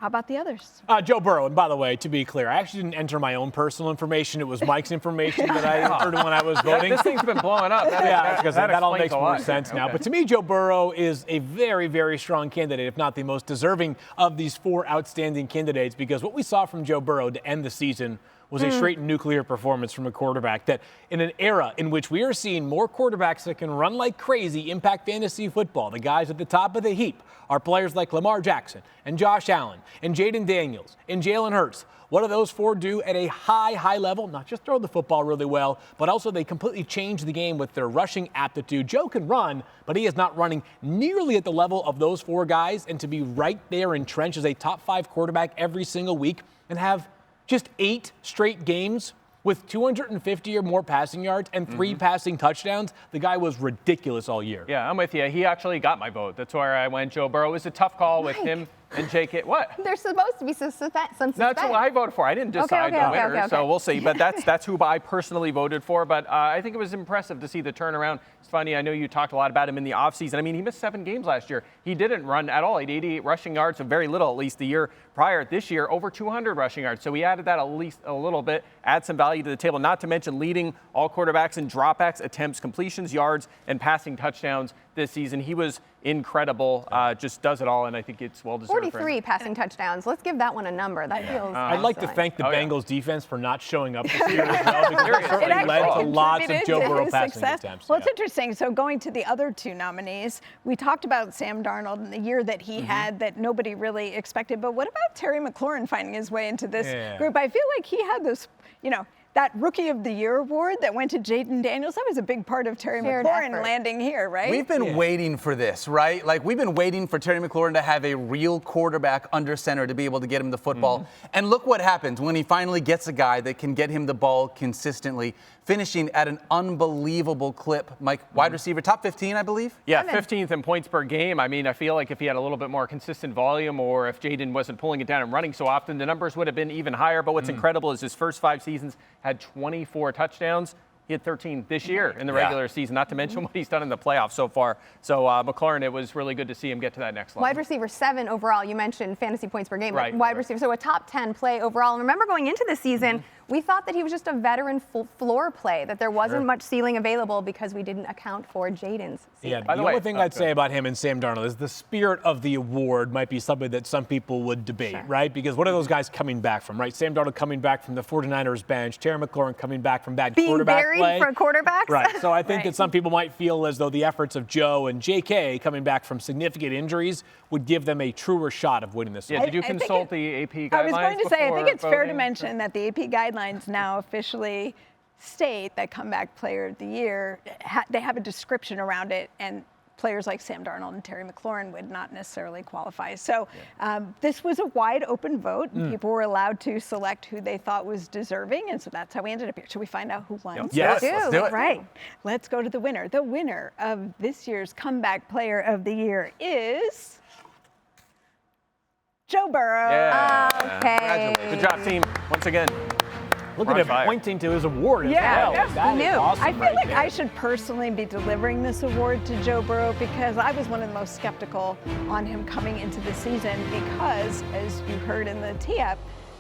How about the others? Joe Burrow, and by the way, to be clear, I actually didn't enter my own personal information. It was Mike's information that I entered when I was voting. This thing's been blowing up. That all makes more sense now. But to me, Joe Burrow is a very, very strong candidate, if not the most deserving of these four outstanding candidates, because what we saw from Joe Burrow to end the season was a straight nuclear performance from a quarterback that in an era in which we are seeing more quarterbacks that can run like crazy impact fantasy football. The guys at the top of the heap are players like Lamar Jackson and Josh Allen and Jaden Daniels and Jalen Hurts. What do those four do at a high level? Not just throw the football really well, but also they completely change the game with their rushing aptitude. Joe can run, but he is not running nearly at the level of those four guys. And to be right there entrenched as a top 5 quarterback every single week and have just 8 straight games with 250 or more passing yards and 3 passing touchdowns. The guy was ridiculous all year. Yeah, I'm with you. He actually got my vote. That's where I went Joe Burrow. It was a tough call with him and J.K. What? There's supposed to be some suspense. That's who I voted for. I didn't decide the winner, so we'll see. But that's who I personally voted for. But I think it was impressive to see the turnaround. It's funny, I know you talked a lot about him in the offseason. I mean, he missed 7 games last year. He didn't run at all. He had 88 rushing yards, so very little, at least the year prior. This year, over 200 rushing yards. So he added that at least a little bit, add some value to the table, not to mention leading all quarterbacks in dropbacks, attempts, completions, yards, and passing touchdowns this season. He was incredible, just does it all, and I think it's well-deserved. 43 passing touchdowns. Let's give that one a number. That feels I'd like to thank the Bengals defense for not showing up this year as well, because it certainly led to lots of Joe Burrow passing attempts. Well, it's interesting. So going to the other 2 nominees, we talked about Sam Darnold and the year that he had that nobody really expected, but what about Terry McLaurin finding his way into this group? I feel like he had this, that Rookie of the Year award that went to Jaden Daniels, that was a big part of Terry McLaurin landing here, right? We've been waiting for this, right? Like, we've been waiting for Terry McLaurin to have a real quarterback under center to be able to get him the football. And look what happens when he finally gets a guy that can get him the ball consistently, finishing at an unbelievable clip. Mike, wide receiver, top 15, I believe? Yeah, 15th in points per game. I mean, I feel like if he had a little bit more consistent volume, or if Jaden wasn't pulling it down and running so often, the numbers would have been even higher. But what's incredible is his first 5 seasons had 24 touchdowns. He had 13 this year in the regular season, not to mention what he's done in the playoffs so far. So McLaurin, it was really good to see him get to that next level. Wide receiver 7 overall. You mentioned fantasy points per game. Right. Wide receiver, so a top 10 play overall. And remember going into the season, we thought that he was just a veteran floor play, that there wasn't much ceiling available because we didn't account for Jaden's ceiling. Yeah, the only thing I'd say about him and Sam Darnold is the spirit of the award might be something that some people would debate, right? Because what are those guys coming back from, right? Sam Darnold coming back from the 49ers bench, Terry McLaurin coming back from bad quarterback play. Being buried for quarterbacks? Right, so I think that some people might feel as though the efforts of Joe and JK coming back from significant injuries would give them a truer shot of winning this. Yeah, did you consult the AP guidelines? I was going to say, I think it's fair to voting? mention that the AP guidelines now officially state that Comeback Player of the Year, they have a description around it, and players like Sam Darnold and Terry McLaurin would not necessarily qualify. So this was a wide open vote. People were allowed to select who they thought was deserving, and so that's how we ended up here. Should we find out who won? Yes, let's do it. Right. Let's go to the winner. The winner of this year's Comeback Player of the Year is Joe Burrow. Yeah. Okay. Good job, team. Once again. Look at him pointing to his award as well. That is awesome I feel right like there. I should personally be delivering this award to Joe Burrow because I was one of the most skeptical on him coming into the season because, as you heard in the tee-up,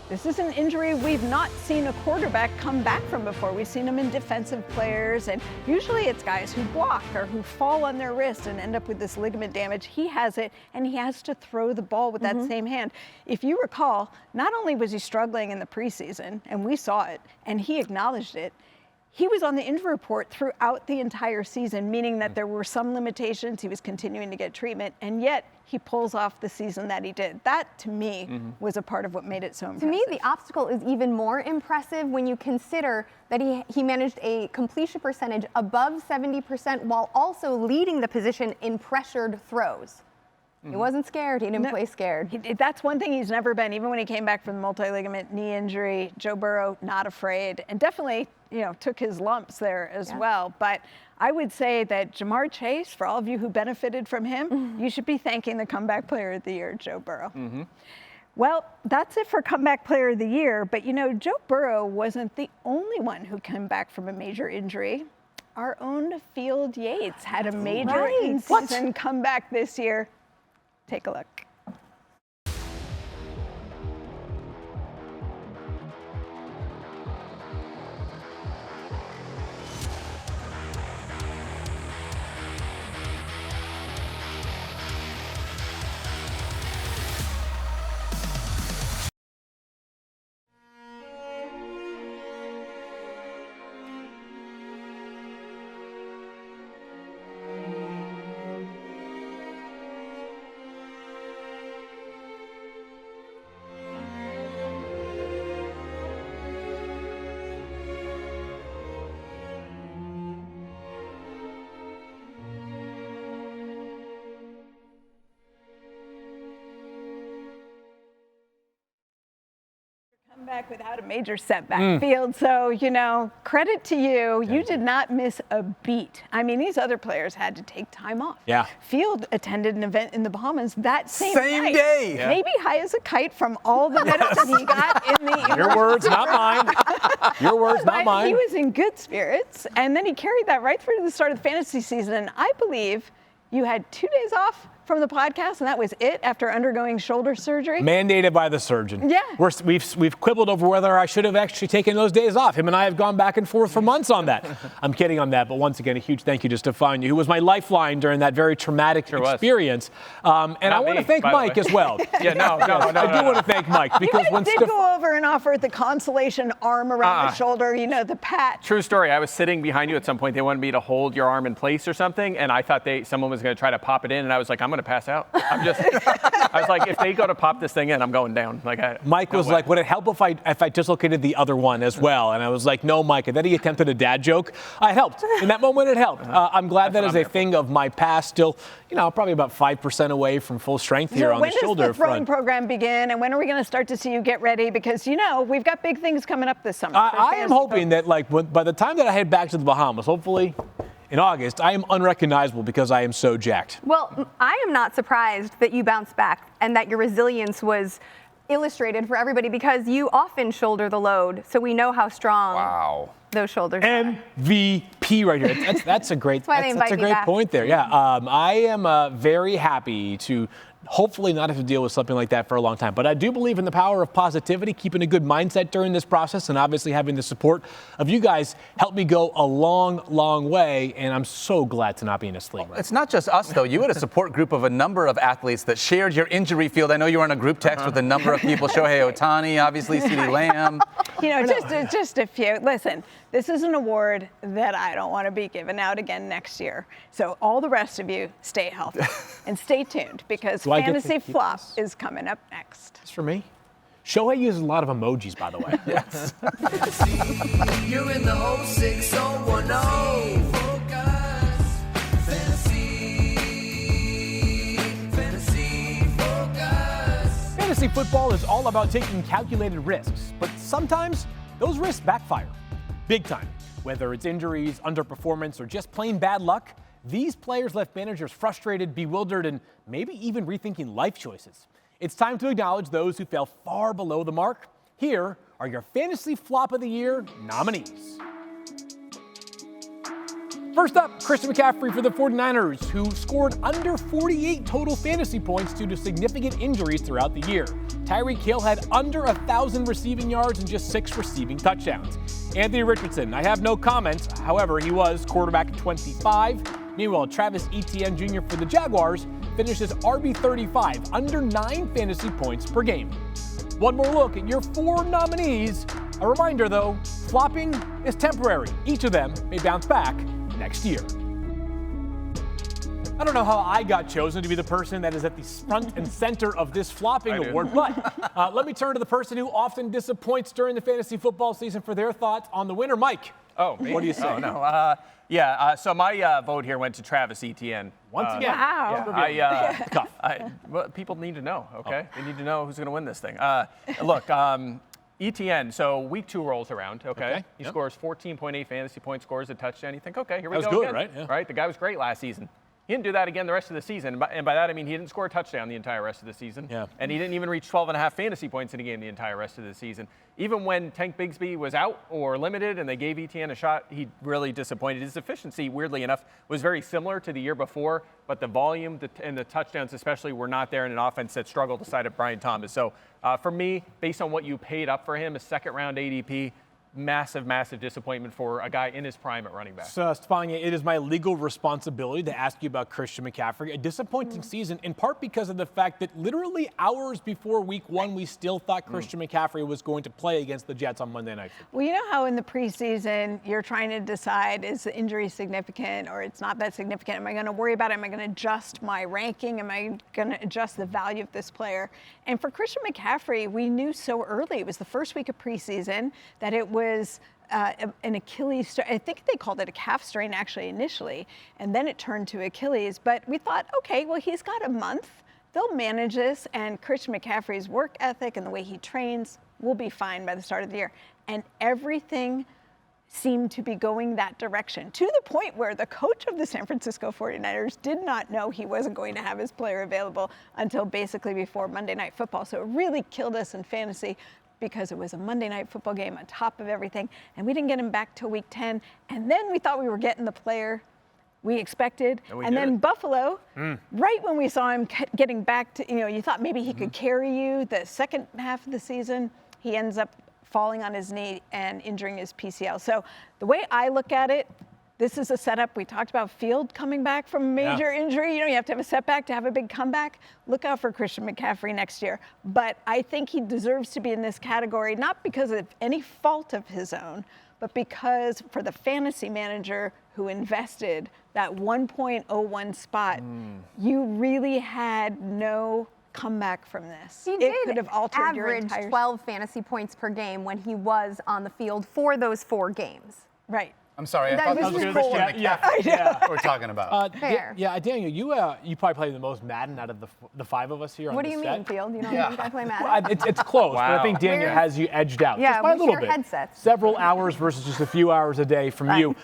this is an injury we've not seen a quarterback come back from before. We've seen them in defensive players, and usually it's guys who block or who fall on their wrist and end up with this ligament damage. He has it, and he has to throw the ball with that same hand. If you recall, not only was he struggling in the preseason, and we saw it, and he acknowledged it, he was on the injury report throughout the entire season, meaning that there were some limitations. He was continuing to get treatment, and yet he pulls off the season that he did. That, to me, was a part of what made it so impressive. To me, the obstacle is even more impressive when you consider that he managed a completion percentage above 70% while also leading the position in pressured throws. He wasn't scared. He didn't play scared. That's one thing he's never been. Even when he came back from the multi-ligament knee injury, Joe Burrow, not afraid, and definitely, took his lumps there as well. But I would say that Jamar Chase, for all of you who benefited from him, you should be thanking the Comeback Player of the Year, Joe Burrow. Well, that's it for Comeback Player of the Year. But, Joe Burrow wasn't the only one who came back from a major injury. Our own Field Yates had a major in-season comeback this year. Take a look. Back without a major setback, Field. So, credit to you. You did not miss a beat. I mean, these other players had to take time off. Yeah. Field attended an event in the Bahamas that same night. day. Yeah. Maybe high as a kite from all the medicine he got in the Your words, not mine. Your words, not mine. He was in good spirits, and then he carried that right through to the start of the fantasy season. And I believe you had 2 days off from the podcast, and that was it after undergoing shoulder surgery? Mandated by the surgeon. Yeah. We've quibbled over whether I should have actually taken those days off. Him and I have gone back and forth for months on that. I'm kidding on that, but once again, a huge thank you to Stephania, who was my lifeline during that very traumatic experience. And I want to thank Mike as well. Yeah, no. I do want to thank Mike because you did go over and offer the consolation arm around the shoulder, the pat. True story. I was sitting behind you at some point. They wanted me to hold your arm in place or something, and I thought someone was going to try to pop it in, and I was like, I'm going to pass out. I was like, if they go to pop this thing in, I'm going down. Mike was like, would it help if I dislocated the other one as well? And I was like, no, Mike. And then he attempted a dad joke. It helped. In that moment, it helped. I'm glad that is a thing of my past. Still, probably about 5% away from full strength here on the shoulder front. When does the throwing program begin, and when are we going to start to see you get ready? Because, we've got big things coming up this summer. I am hoping that, by the time that I head back to the Bahamas, hopefully in August, I am unrecognizable because I am so jacked. Well, I am not surprised that you bounced back and that your resilience was illustrated for everybody because you often shoulder the load, so we know how strong those shoulders are. MVP right here. That's a great, that's a great point there. Yeah, I am very happy to hopefully not have to deal with something like that for a long time. But I do believe in the power of positivity, keeping a good mindset during this process, and obviously having the support of you guys helped me go a long, long way, and I'm so glad to not be in a sling. It's not just us, though. You had a support group of a number of athletes that shared your injury field. I know you were on a group text with a number of people. Shohei Ohtani, obviously, CeeDee Lamb. Just a few. Listen, this is an award that I don't want to be given out again next year. So all the rest of you, stay healthy and stay tuned because Fantasy Flop is coming up next. It's for me. Shohei uses a lot of emojis, by the way. Yes. You're in the 06010. Focus. Fantasy. Fantasy football is all about taking calculated risks, but sometimes those risks backfire. Big time. Whether it's injuries, underperformance, or just plain bad luck, these players left managers frustrated, bewildered, and maybe even rethinking life choices. It's time to acknowledge those who fell far below the mark. Here are your Fantasy Flop of the Year nominees. First up, Christian McCaffrey for the 49ers, who scored under 48 total fantasy points due to significant injuries throughout the year. Tyreek Hill had under 1,000 receiving yards and just 6 receiving touchdowns. Anthony Richardson, I have no comments. However, he was quarterback 25. Meanwhile, Travis Etienne Jr. for the Jaguars finishes RB35, under 9 fantasy points per game. One more look at your 4 nominees. A reminder, though, flopping is temporary. Each of them may bounce back next year. I don't know how I got chosen to be the person that is at the front and center of this flopping award, but let me turn to the person who often disappoints during the fantasy football season for their thoughts on the winner. Mike, what do you say? Oh, no. So my vote here went to Travis Etienne. Once again. Wow. Well, people need to know, okay? They need to know who's going to win this thing. Etienne, so week 2 rolls around, okay? He scores 14.8 fantasy points, scores a touchdown. You think, okay, here we go That was good, again. right? Yeah. Right? The guy was great last season. He didn't do that again the rest of the season. And by that, I mean he didn't score a touchdown the entire rest of the season. Yeah. And he didn't even reach 12.5 fantasy points in a game the entire rest of the season. Even when Tank Bigsby was out or limited and they gave Etienne a shot, he really disappointed. His efficiency, weirdly enough, was very similar to the year before, but the volume and the touchdowns especially were not there in an offense that struggled aside of Brian Thomas. So for me, based on what you paid up for him, a second-round ADP, massive disappointment for a guy in his prime at running back. So, Stephania, it is my legal responsibility to ask you about Christian McCaffrey. A disappointing season, in part because of the fact that literally hours before week 1, we still thought Christian McCaffrey was going to play against the Jets on Monday Night Football. Well, you know how in the preseason you're trying to decide, is the injury significant or it's not that significant? Am I going to worry about it? Am I going to adjust my ranking? Am I going to adjust the value of this player? And for Christian McCaffrey, we knew so early, it was the first week of preseason, that it was an Achilles, I think they called it a calf strain actually initially, and then it turned to Achilles. But we thought, okay, well, he's got a month. They'll manage this, and Christian McCaffrey's work ethic and the way he trains will be fine by the start of the year. And everything seemed to be going that direction, to the point where the coach of the San Francisco 49ers did not know he wasn't going to have his player available until basically before Monday Night Football. So it really killed us in fantasy, because it was a Monday Night Football game on top of everything, and we didn't get him back till week 10. And then we thought we were getting the player we expected. And then Buffalo, right when we saw him getting back to, you thought maybe he could carry you the second half of the season, he ends up falling on his knee and injuring his PCL. So the way I look at it, this is a setup. We talked about Field coming back from a major injury. You have to have a setback to have a big comeback. Look out for Christian McCaffrey next year. But I think he deserves to be in this category, not because of any fault of his own, but because for the fantasy manager who invested that 1.01 spot, you really had no comeback from this. He could have altered your average entire 12 fantasy points per game when he was on the field for those 4 games. Right. I'm sorry, I thought that was Christian McCaffrey we're talking about. Fair. Daniel, you probably play the most Madden out of the 5 of us here on What this do you mean, Field? You don't think I play Madden? Well, it's close, but I think Daniel has you edged out. Yeah, just by a little your bit. headsets? Several hours versus just a few hours a day from you.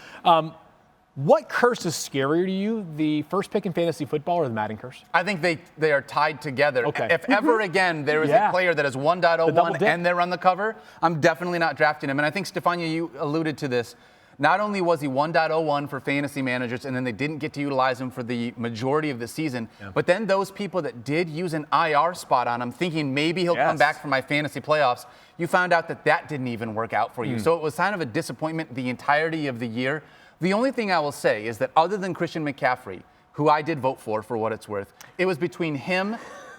What curse is scarier to you, the first pick in fantasy football or the Madden curse? I think they are tied together. Okay. If ever again there is a player that is 1.01 and they're on the cover, I'm definitely not drafting him. And I think, Stephania, you alluded to this. Not only was he 1.01 for fantasy managers, and then they didn't get to utilize him for the majority of the season, but then those people that did use an IR spot on him, thinking maybe he'll come back for my fantasy playoffs, you found out that didn't even work out for you. So it was kind of a disappointment the entirety of the year. The only thing I will say is that other than Christian McCaffrey, who I did vote for what it's worth, it was between him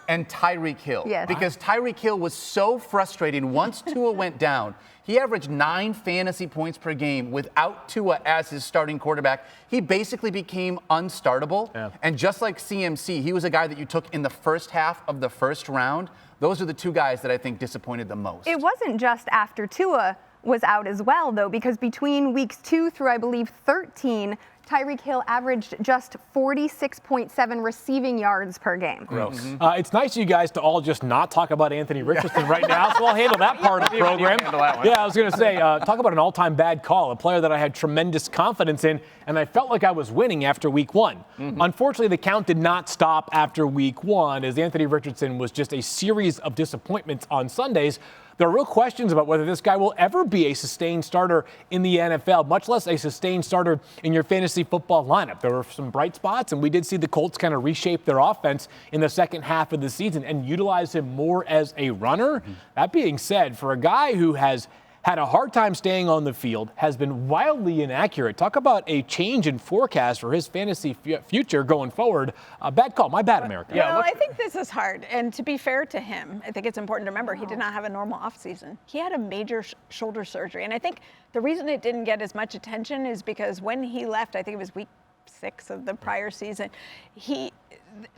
and Tyreek Hill. Yes. Because Tyreek Hill was so frustrating once Tua went down. He averaged 9 fantasy points per game without Tua as his starting quarterback. He basically became unstartable. Yeah. And just like CMC, he was a guy that you took in the first half of the first round. Those are the 2 guys that I think disappointed the most. It wasn't just after Tua was out as well, though, because between weeks 2 through, I believe, 13, Tyreek Hill averaged just 46.7 receiving yards per game. Gross. It's nice of you guys to all just not talk about Anthony Richardson right now, so I'll handle that part of the program. Yeah, I was going to say, talk about an all-time bad call, a player that I had tremendous confidence in, and I felt like I was winning after week 1. Unfortunately, the count did not stop after week 1, as Anthony Richardson was just a series of disappointments on Sundays. There are real questions about whether this guy will ever be a sustained starter in the NFL, much less a sustained starter in your fantasy football lineup. There were some bright spots, and we did see the Colts kind of reshape their offense in the second half of the season and utilize him more as a runner. That being said, for a guy who has had a hard time staying on the field, has been wildly inaccurate. Talk about a change in forecast for his fantasy future going forward. Bad call. My bad, America. Well, I think this is hard. And to be fair to him, I think it's important to remember he did not have a normal offseason. He had a major shoulder surgery. And I think the reason it didn't get as much attention is because when he left, I think it was week 6 of the prior season,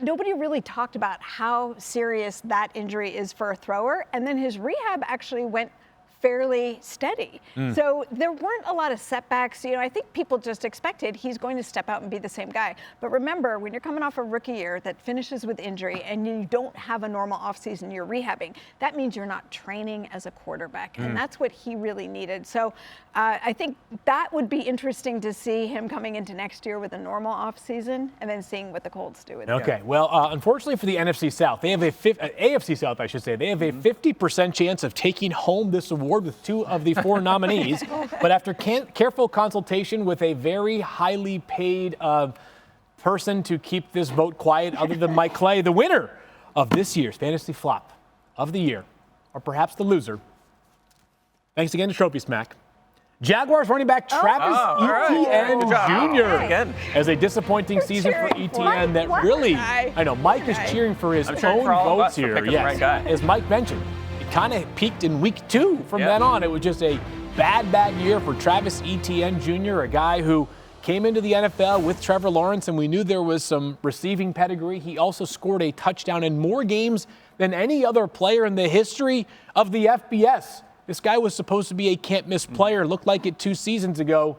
nobody really talked about how serious that injury is for a thrower. And then his rehab actually went fairly steady. So there weren't a lot of setbacks. I think people just expected he's going to step out and be the same guy. But remember, when you're coming off a rookie year that finishes with injury and you don't have a normal offseason, you're rehabbing, that means you're not training as a quarterback. And that's what he really needed. So I think that would be interesting to see him coming into next year with a normal offseason and then seeing what the Colts do with it. Okay, well, unfortunately for the NFC South, they have AFC South, I should say, they have a 50% chance of taking home this award with 2 of the 4 nominees. But after careful consultation with a very highly paid person to keep this vote quiet other than Mike Clay, the winner of this year's Fantasy Flop of the Year, or perhaps the loser, thanks again to TrophySmack, Jaguars running back Travis Etienne Jr. As a disappointing season for Etienne that really, I know, Mike is cheering for his own votes here. Yes, as Mike mentioned, kind of peaked in week 2. From then on, it was just a bad year for Travis Etienne Jr., a guy who came into the NFL with Trevor Lawrence, and we knew there was some receiving pedigree. He also scored a touchdown in more games than any other player in the history of the FBS. This guy was supposed to be a can't-miss player. Looked like it 2 seasons ago.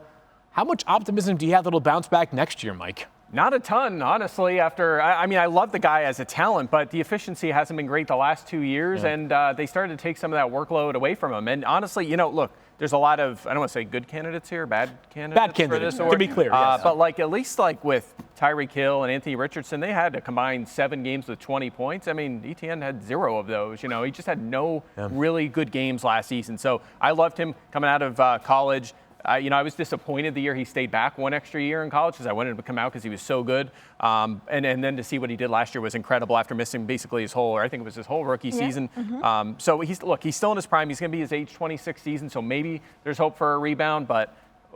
How much optimism do you have that he'll bounce back next year, Mike? Not a ton, honestly. I love the guy as a talent, but the efficiency hasn't been great the last 2 years, and they started to take some of that workload away from him. And honestly, look, there's a lot of, I don't want to say good candidates here, bad candidates. Bad candidates, to be clear, yes. But at least with Tyreek Hill and Anthony Richardson, they had to combine 7 games with 20 points. I mean, Etienne had 0 of those. He just had no really good games last season. So I loved him coming out of college. I was disappointed the year he stayed back 1 extra year in college because I wanted him to come out because he was so good. And then to see what he did last year was incredible after missing basically his whole rookie season. So he's still in his prime. He's going to be his age 26 season, so maybe there's hope for a rebound. But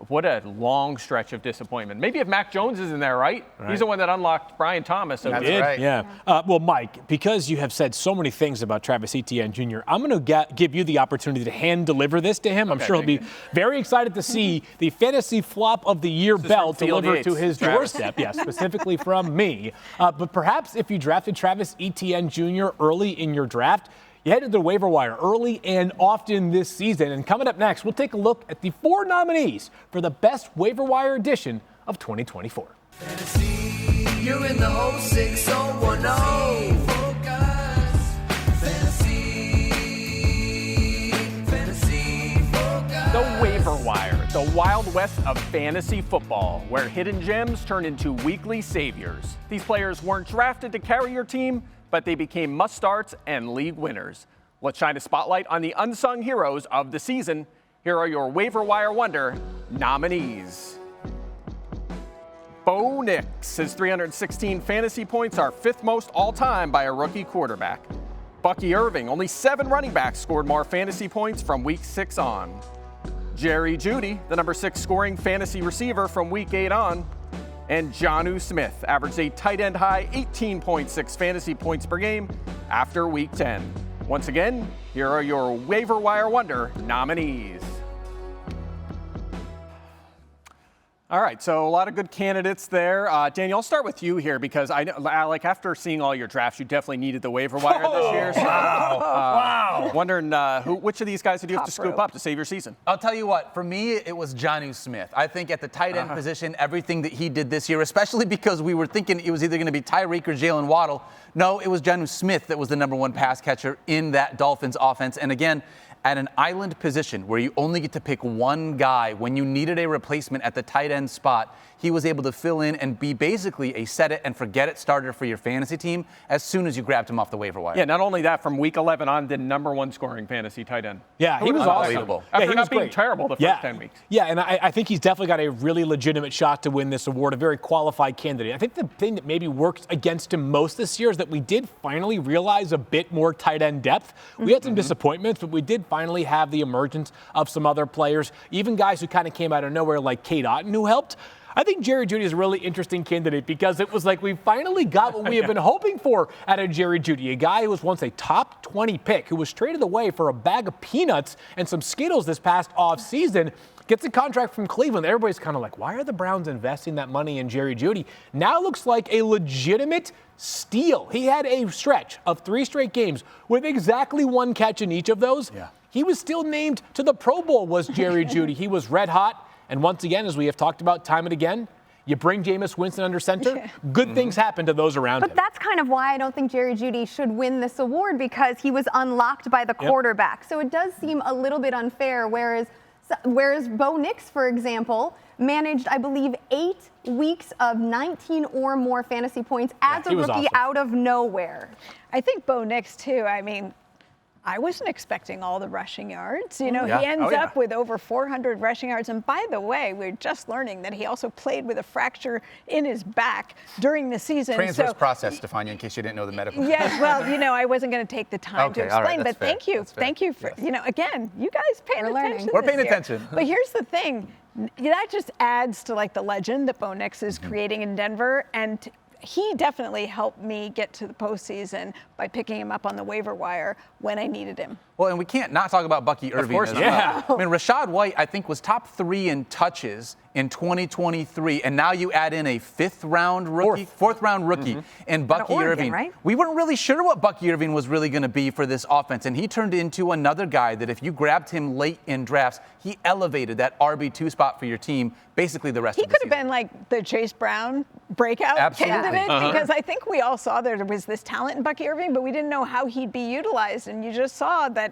what a long stretch of disappointment. Maybe if Mac Jones is in there, right? He's the one that unlocked Brian Thomas. So That's right. Yeah. Well, Mike, because you have said so many things about Travis Etienne Jr., I'm going to give you the opportunity to hand deliver this to him. I'm sure he'll be very excited to see the Fantasy Flop of the Year belt delivered to his doorstep. Yes, specifically from me. But perhaps if you drafted Travis Etienne Jr. early in your draft, you headed to the waiver wire early and often this season. And coming up next, we'll take a look at the 4 nominees for the best waiver wire edition of 2024. Fantasy, you're in the whole 6010. Fantasy focus. The waiver wire, the Wild West of fantasy football, where hidden gems turn into weekly saviors. These players weren't drafted to carry your team, but they became must-starts and league winners. Let's shine a spotlight on the unsung heroes of the season. Here are your Waiver Wire Wonder nominees. Bo Nix, his 316 fantasy points are 5th most all-time by a rookie quarterback. Bucky Irving, only 7 running backs scored more fantasy points from week 6 on. Jerry Jeudy, the number 6 scoring fantasy receiver from week 8 on. And Jonnu Smith averaged a tight end high 18.6 fantasy points per game after week 10. Once again, here are your Waiver Wire Wonder nominees. All right, so a lot of good candidates there. Daniel, I'll start with you here because I know, like, after seeing all your drafts, you definitely needed the waiver wire this year. So, wow. Wondering which of these guys did you have to scoop up to save your season? I'll tell you what, for me, it was Jonnu Smith. I think at the tight end position, everything that he did this year, especially because we were thinking it was either going to be Tyreek or Jalen Waddle. No, it was Jonnu Smith that was the #1 pass catcher in that Dolphins offense. And again, at an island position where you only get to pick one guy when you needed a replacement at the tight end spot, he was able to fill in and be basically a set-it-and-forget-it starter for your fantasy team as soon as you grabbed him off the waiver wire. Yeah, not only that, from week 11 on, the #1 scoring fantasy tight end. Yeah, he was unbelievable. Awesome. After he not was being great. terrible the first 10 weeks. Yeah, and I think he's definitely got a really legitimate shot to win this award, a very qualified candidate. I think the thing that maybe worked against him most this year is that we did finally realize a bit more tight end depth. We had some disappointments, but we did finally have the emergence of some other players, even guys who kind of came out of nowhere like Cade Otton, who helped. I think Jerry Jeudy is a really interesting candidate because it was like we finally got what we have been hoping for out of Jerry Jeudy, a guy who was once a top 20 pick who was traded away for a bag of peanuts and some Skittles this past offseason, gets a contract from Cleveland. Everybody's kind of like, why are the Browns investing that money in Jerry Jeudy? Now looks like a legitimate steal. He had a stretch of 3 straight games with exactly 1 catch in each of those. Yeah. He was still named to the Pro Bowl, was Jerry Jeudy. He was red hot. And once again, as we have talked about time and again, you bring Jameis Winston under center, good things happen to those around him. But that's kind of why I don't think Jerry Jeudy should win this award, because he was unlocked by the quarterback. So it does seem a little bit unfair, whereas Bo Nix, for example, managed, I believe, 8 weeks of 19 or more fantasy points as a rookie out of nowhere. I think Bo Nix, too, I mean, I wasn't expecting all the rushing yards. You know, he ends up with over 400 rushing yards. And by the way, we're just learning that he also played with a fracture in his back during the season. Transverse process, Stephania, in case you didn't know the medical. Yes, well, you know, I wasn't going to take the time to explain, but thank you. Thank you for, you know, again, you guys paying attention. We're paying attention. But here's the thing. That just adds to, like, the legend that Bo Nix is creating in Denver. And he definitely helped me get to the postseason by picking him up on the waiver wire when I needed him. Well, and we can't not talk about Bucky Irving as well. I mean, Rachaad White, I think, was top 3 in touches in 2023, and now you add in a 4th-round rookie in Bucky Irving. Right? We weren't really sure what Bucky Irving was really going to be for this offense, and he turned into another guy that if you grabbed him late in drafts, he elevated that RB2 spot for your team basically the rest of the season. He could have been like the Chase Brown breakout candidate, because I think we all saw there was this talent in Bucky Irving, but we didn't know how he'd be utilized, and you just saw that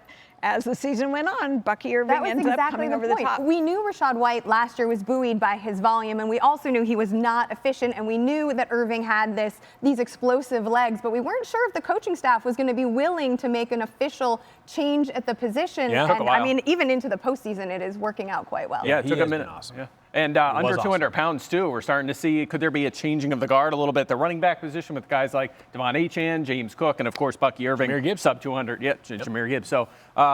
as the season went on, Bucky Irving ends up coming over the top. We knew Rachaad White last year was buoyed by his volume, and we also knew he was not efficient, and we knew that Irving had these explosive legs, but we weren't sure if the coaching staff was going to be willing to make an official change at the position. Yeah, and I mean, even into the postseason, it is working out quite well. Yeah, it took a minute. Awesome. Yeah. And under 200 pounds, too. We're starting to see, could there be a changing of the guard a little bit? The running back position with guys like Devon Achane, James Cook, and, of course, Bucky Irving. Jahmyr Gibbs. Sub 200. Yeah, Jahmyr Gibbs. So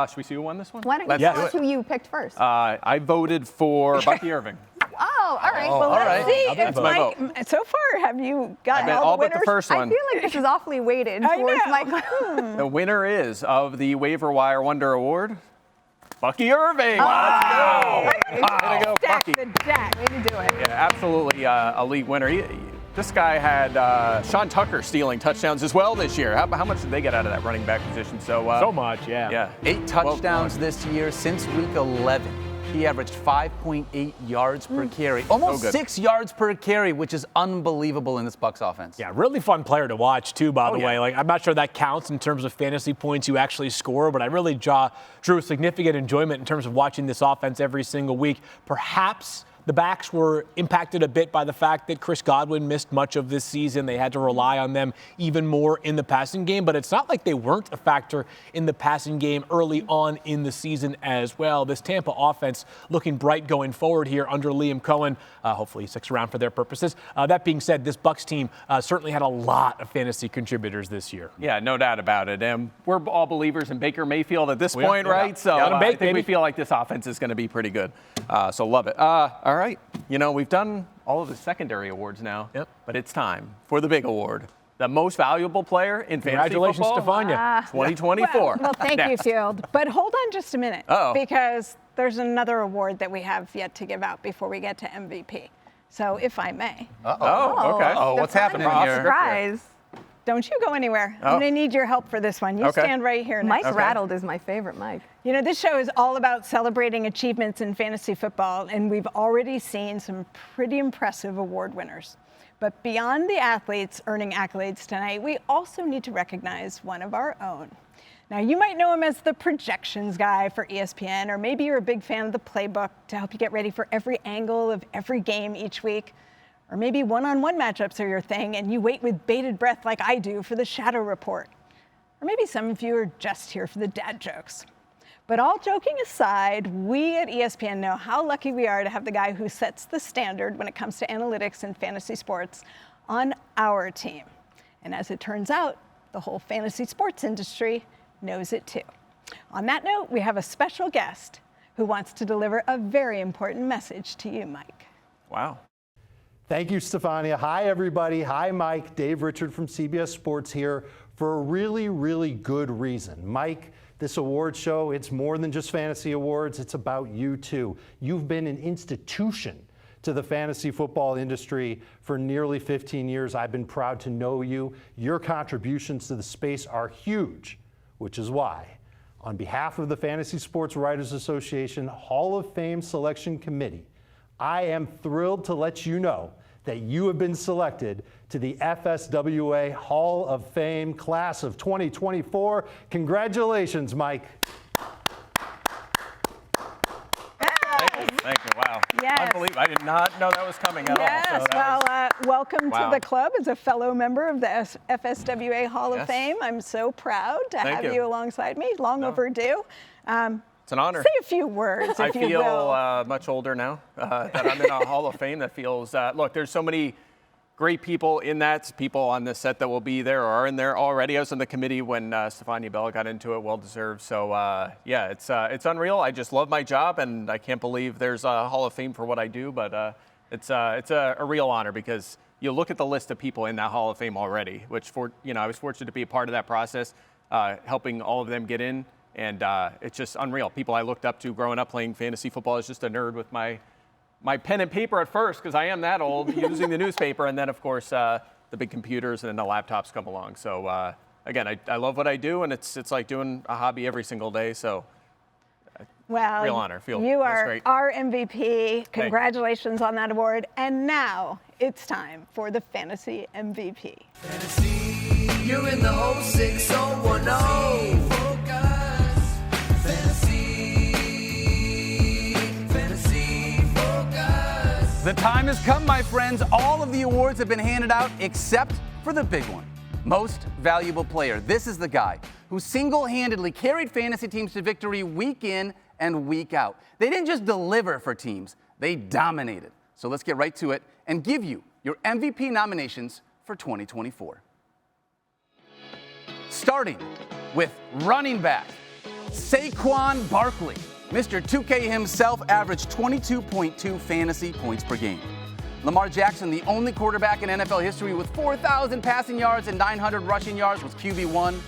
should we see who won this one? Why don't you tell us who you picked first? I voted for Bucky Irving. Oh, all right. Well, let's see. That's my vote. So far, have you gotten all the winners? but the first one. I feel like this is awfully weighted towards Michael. The winner is of the Waiver Wire Wonder Award, Bucky Irving. Wow. Let's go. Way to go, Bucky. The deck. Way to do it. Yeah, absolutely elite winner. This guy had Sean Tucker stealing touchdowns as well this year. How much did they get out of that running back position? So much, yeah. 8 touchdowns this year since week 11. He averaged 5.8 yards per carry, almost 6 yards per carry, which is unbelievable in this Bucs offense. Yeah, really fun player to watch too, by the way. Like, I'm not sure that counts in terms of fantasy points you actually score, but I really drew significant enjoyment in terms of watching this offense every single week. Perhaps the backs were impacted a bit by the fact that Chris Godwin missed much of this season. They had to rely on them even more in the passing game, but it's not like they weren't a factor in the passing game early on in the season as well. This Tampa offense looking bright going forward here under Liam Cohen. Hopefully he sticks around for their purposes. That being said, this Bucs team certainly had a lot of fantasy contributors this year. Yeah, no doubt about it. And we're all believers in Baker Mayfield at this point, right? So I think we feel like this offense is going to be pretty good. So love it. All right. You know, we've done all of the secondary awards now, but it's time for the big award. The most valuable player in fantasy football. Congratulations, Stephania. 2024. Well, thank you, Field. But hold on just a minute. Because there's another award that we have yet to give out before we get to MVP. So if I may. Uh-oh. Okay. Oh, what's happening here? Surprise. Don't you go anywhere. I'm going to need your help for this one. You stand right here next. Mike Rattled is my favorite Mike. You know, this show is all about celebrating achievements in fantasy football, and we've already seen some pretty impressive award winners. But beyond the athletes earning accolades tonight, we also need to recognize one of our own. Now, you might know him as the projections guy for ESPN, or maybe you're a big fan of the playbook to help you get ready for every angle of every game each week. Or maybe one-on-one matchups are your thing and you wait with bated breath like I do for the Shadow Report. Or maybe some of you are just here for the dad jokes. But all joking aside, we at ESPN know how lucky we are to have the guy who sets the standard when it comes to analytics and fantasy sports on our team. And as it turns out, the whole fantasy sports industry knows it too. On that note, we have a special guest who wants to deliver a very important message to you, Mike. Wow. Thank you, Stephania. Hi, everybody. Hi, Mike. Dave Richard from CBS Sports here for a really, really good reason. Mike, this award show, it's more than just fantasy awards. It's about you, too. You've been an institution to the fantasy football industry for nearly 15 years. I've been proud to know you. Your contributions to the space are huge, which is why, on behalf of the Fantasy Sports Writers Association Hall of Fame Selection Committee, I am thrilled to let you know that you have been selected to the FSWA Hall of Fame class of 2024. Congratulations, Mike. Thank you. Wow. Yes. Unbelievable. I did not know that was coming at all. Yes. So Welcome wow. to the club as a fellow member of the FSWA Hall of Fame. I'm so proud to have you alongside me. Long overdue. It's an honor. Say a few words, if you will. I feel much older now that I'm in a Hall of Fame. That feels, look, there's so many great people in that, people on this set that will be there or are in there already. I was on the committee when Stephania Bell got into it, well-deserved. So, yeah, it's unreal. I just love my job, and I can't believe there's a Hall of Fame for what I do, but it's a real honor because you look at the list of people in that Hall of Fame already, which, I was fortunate to be a part of that process, helping all of them get in. And it's just unreal. People I looked up to growing up playing fantasy football. As just a nerd with my pen and paper at first, because I am that old, using the newspaper. And then, of course, the big computers and then the laptops come along. So, again, I love what I do, and it's like doing a hobby every single day. So, well, real honor. You are great. our MVP. Congratulations on that award. And now it's time for the Fantasy MVP. Fantasy, you're in the whole 6010. The time has come, my friends. All of the awards have been handed out except for the big one, Most Valuable Player. This is the guy who single-handedly carried fantasy teams to victory week in and week out. They didn't just deliver for teams, they dominated. So let's get right to it and give you your MVP nominations for 2024. Starting with running back, Saquon Barkley. Mr. 2K himself averaged 22.2 fantasy points per game. Lamar Jackson, the only quarterback in NFL history with 4,000 passing yards and 900 rushing yards, was QB1.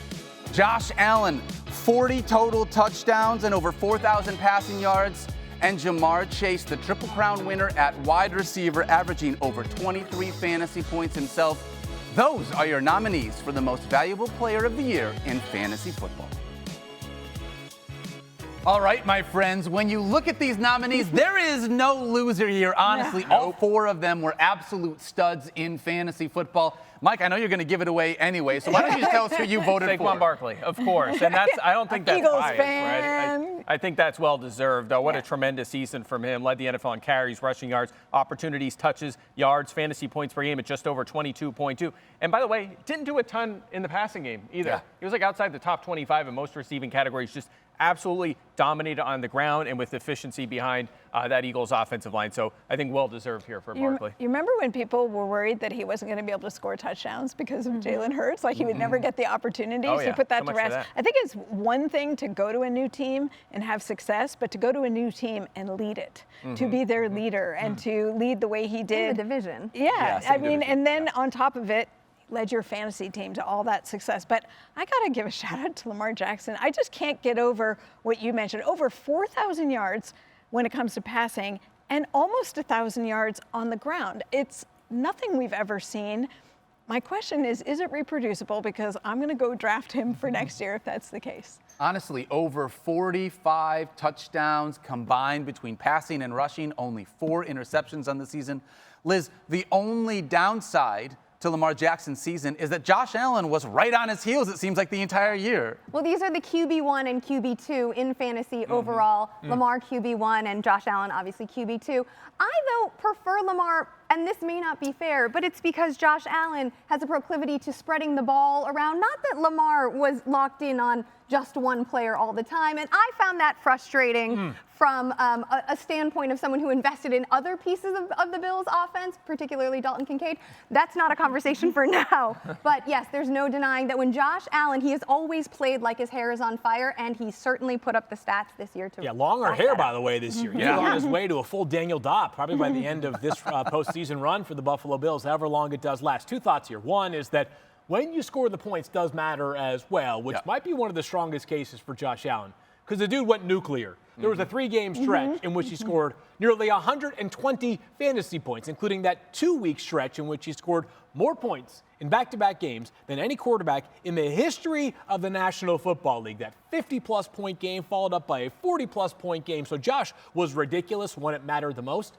Josh Allen, 40 total touchdowns and over 4,000 passing yards. And Jamar Chase, the Triple Crown winner at wide receiver, averaging over 23 fantasy points himself. Those are your nominees for the Most Valuable Player of the Year in fantasy football. All right, my friends, when you look at these nominees, there is no loser here, honestly. All four of them were absolute studs in fantasy football. Mike, I know you're going to give it away anyway, so why don't you just tell us who you voted for? Saquon Barkley, of course. And I don't think that's Eagles biased, fan. right? I think that's well-deserved. What a tremendous season from him. Led the NFL in carries, rushing yards, opportunities, touches, yards, fantasy points per game at just over 22.2. And by the way, didn't do a ton in the passing game either. Yeah. He was like outside the top 25 in most receiving categories, just absolutely dominated on the ground and with efficiency behind that Eagles offensive line. So I think well-deserved here for Barkley. You remember when people were worried that he wasn't going to be able to score touchdowns because of Jalen Hurts? Like he would never get the opportunities. Oh, yeah. You put that So to much for rest. that. I think it's one thing to go to a new team and have success, but to go to a new team and lead it, to be their leader and to lead the way he did. In the division. Yeah, I mean, and then on top of it, led your fantasy team to all that success. But I got to give a shout out to Lamar Jackson. I just can't get over what you mentioned. Over 4,000 yards when it comes to passing and almost 1,000 yards on the ground. It's nothing we've ever seen. My question is it reproducible? Because I'm going to go draft him for next year if that's the case. Honestly, over 45 touchdowns combined between passing and rushing, only 4 interceptions on the season. Liz, the only downside to Lamar Jackson's season is that Josh Allen was right on his heels, it seems like, the entire year. Well, these are the QB1 and QB2 in fantasy overall. Lamar QB1 and Josh Allen, obviously QB2. I, though, prefer Lamar, and this may not be fair, but it's because Josh Allen has a proclivity to spreading the ball around. Not that Lamar was locked in on just one player all the time, and I found that frustrating from a standpoint of someone who invested in other pieces of the Bills' offense, particularly Dalton Kincaid. That's not a conversation for now. But yes, there's no denying that when Josh Allen, he has always played like his hair is on fire, and he certainly put up the stats this year too. Yeah, longer hair, by the way, this year. He's on his way to a full Daniel Dopp, probably by the end of this postseason run for the Buffalo Bills, however long it does last. 2 thoughts here. One is that when you score the points does matter as well, which might be one of the strongest cases for Josh Allen, because the dude went nuclear. There was a 3-game stretch in which he scored nearly 120 fantasy points, including that 2-week stretch in which he scored more points in back-to-back games than any quarterback in the history of the National Football League. That 50-plus point game followed up by a 40-plus point game. So Josh was ridiculous when it mattered the most.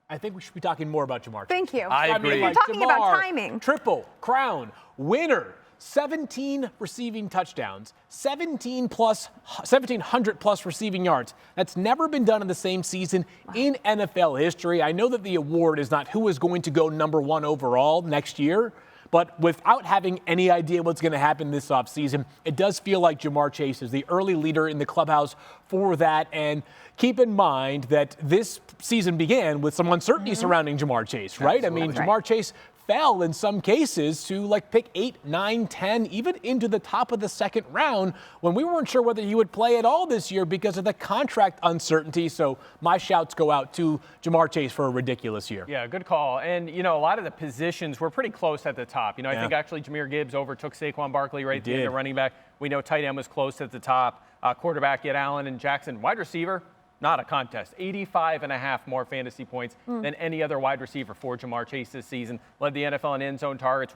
I think we should be talking more about Jamar Chase. Thank you. I agree. We're talking about timing. Triple crown winner. 17 receiving touchdowns, 1,700 plus receiving yards. That's never been done in the same season in NFL history. I know that the award is not who is going to go #1 overall next year, but without having any idea what's going to happen this offseason, it does feel like Jamar Chase is the early leader in the clubhouse for that. And keep in mind that this season began with some uncertainty surrounding Jamar Chase, right? Absolutely. I mean, Jamar Chase fell in some cases to like pick 8, 9, 10, even into the top of the second round when we weren't sure whether he would play at all this year because of the contract uncertainty. So my shouts go out to Jamar Chase for a ridiculous year. Yeah, good call. And, you know, a lot of the positions were pretty close at the top. You know, I think actually Jahmyr Gibbs overtook Saquon Barkley right there, the running back. We know tight end was close at the top. Quarterback, yet Allen and Jackson. Wide receiver, not a contest. 85.5 more fantasy points than any other wide receiver for Jamar Chase this season. Led the NFL in end zone targets,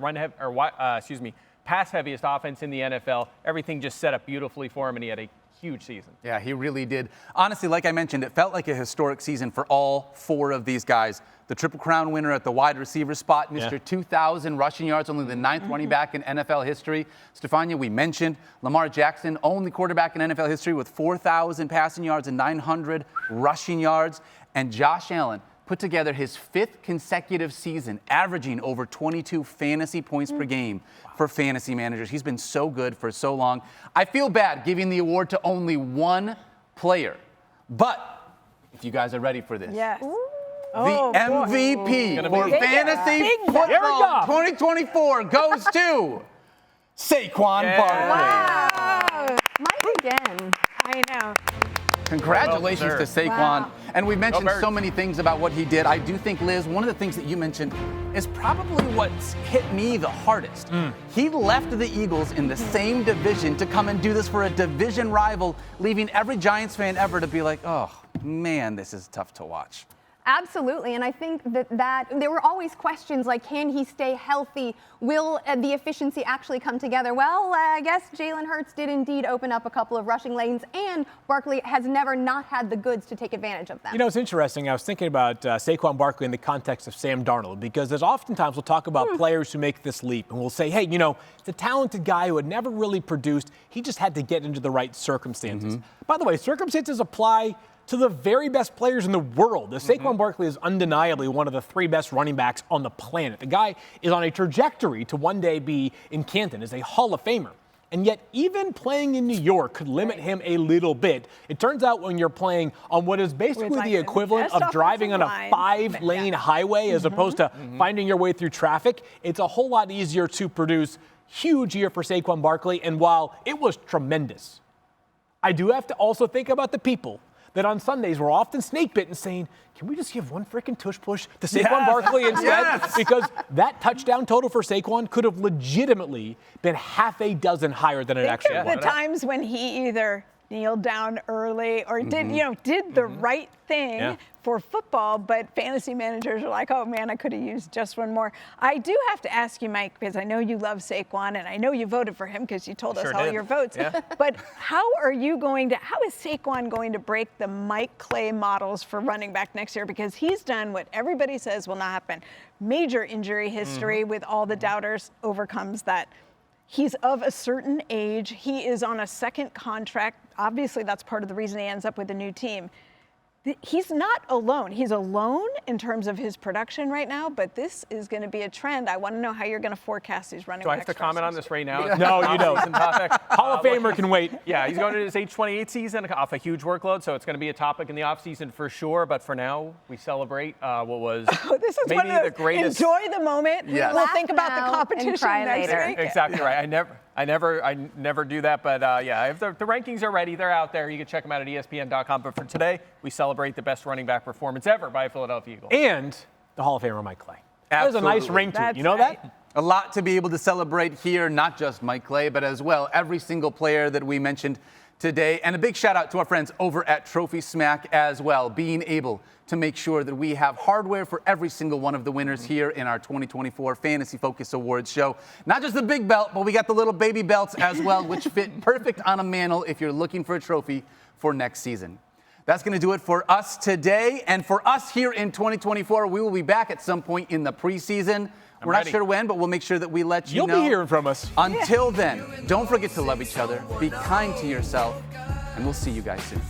pass heaviest offense in the NFL. Everything just set up beautifully for him, and he had a huge season. Yeah, he really did. Honestly, like I mentioned, it felt like a historic season for all 4 of these guys. The Triple Crown winner at the wide receiver spot, Mr. 2,000 rushing yards, only the 9th running back in NFL history. Stephania, we mentioned Lamar Jackson, only quarterback in NFL history with 4,000 passing yards and 900 rushing yards. And Josh Allen put together his 5th consecutive season, averaging over 22 fantasy points per game for fantasy managers. He's been so good for so long. I feel bad giving the award to only one player, but if you guys are ready for this. Yes. The MVP for fantasy football 2024 goes to Saquon Barkley. Wow. Mike again. I know. Congratulations to Saquon. Wow. And we mentioned so many things about what he did. I do think, Liz, one of the things that you mentioned is probably what's hit me the hardest. He left the Eagles in the same division to come and do this for a division rival, leaving every Giants fan ever to be like, oh, man, this is tough to watch. Absolutely, and I think that there were always questions like, can he stay healthy? Will the efficiency actually come together? Well, I guess Jalen Hurts did indeed open up a couple of rushing lanes, and Barkley has never not had the goods to take advantage of them. You know, it's interesting. I was thinking about Saquon Barkley in the context of Sam Darnold, because there's oftentimes we'll talk about players who make this leap, and we'll say, hey, you know, it's a talented guy who had never really produced. He just had to get into the right circumstances. By the way, circumstances apply to the very best players in the world. The Saquon Barkley is undeniably one of the 3 best running backs on the planet. The guy is on a trajectory to one day be in Canton as a Hall of Famer. And yet, even playing in New York could limit him a little bit. It turns out when you're playing on what is basically the equivalent of driving on a 5-lane highway as opposed to finding your way through traffic, it's a whole lot easier to produce. Huge year for Saquon Barkley. And while it was tremendous, I do have to also think about the people that on Sundays were often snake bitten saying, can we just give one freaking tush push to Saquon Barkley instead? Because that touchdown total for Saquon could have legitimately been half a dozen higher than it actually was. The times when he either kneeled down early or did the right thing for football, but fantasy managers are like, oh man, I could have used just one more. I do have to ask you, Mike, because I know you love Saquon and I know you voted for him because you told us all your votes. Yeah. But how is Saquon going to break the Mike Clay models for running back next year? Because he's done what everybody says will not happen. Major injury history with all the doubters, overcomes that. He's of a certain age. He is on a second contract. Obviously, that's part of the reason he ends up with a new team. He's not alone. He's alone in terms of his production right now, but this is going to be a trend. I want to know how you're going to forecast these running backs. Do I have to comment on this right now? No, you don't. Hall of Famer can wait. Yeah, he's going to his age 28 season off a huge workload, so it's going to be a topic in the offseason for sure. But for now, we celebrate what was this is maybe the greatest. Enjoy the moment. Yes. We'll think about the competition next week. Exactly right. I never do that, but if the rankings are ready, they're out there. You can check them out at ESPN.com. But for today, we celebrate the best running back performance ever by a Philadelphia Eagle. And the Hall of Famer Mike Clay. Absolutely. That was a nice ring to it. You know that? A lot to be able to celebrate here, not just Mike Clay, but as well every single player that we mentioned today. And a big shout out to our friends over at TrophySmack as well, being able to make sure that we have hardware for every single one of the winners here in our 2024 Fantasy Focus Awards show. Not just the big belt, but we got the little baby belts as well, which fit perfect on a mantle if you're looking for a trophy for next season. That's going to do it for us today. And for us here in 2024, we will be back at some point in the preseason. We're not sure when, but we'll make sure that we let you know. You'll be hearing from us. Until then, don't forget to love each other, be kind to yourself, and we'll see you guys soon.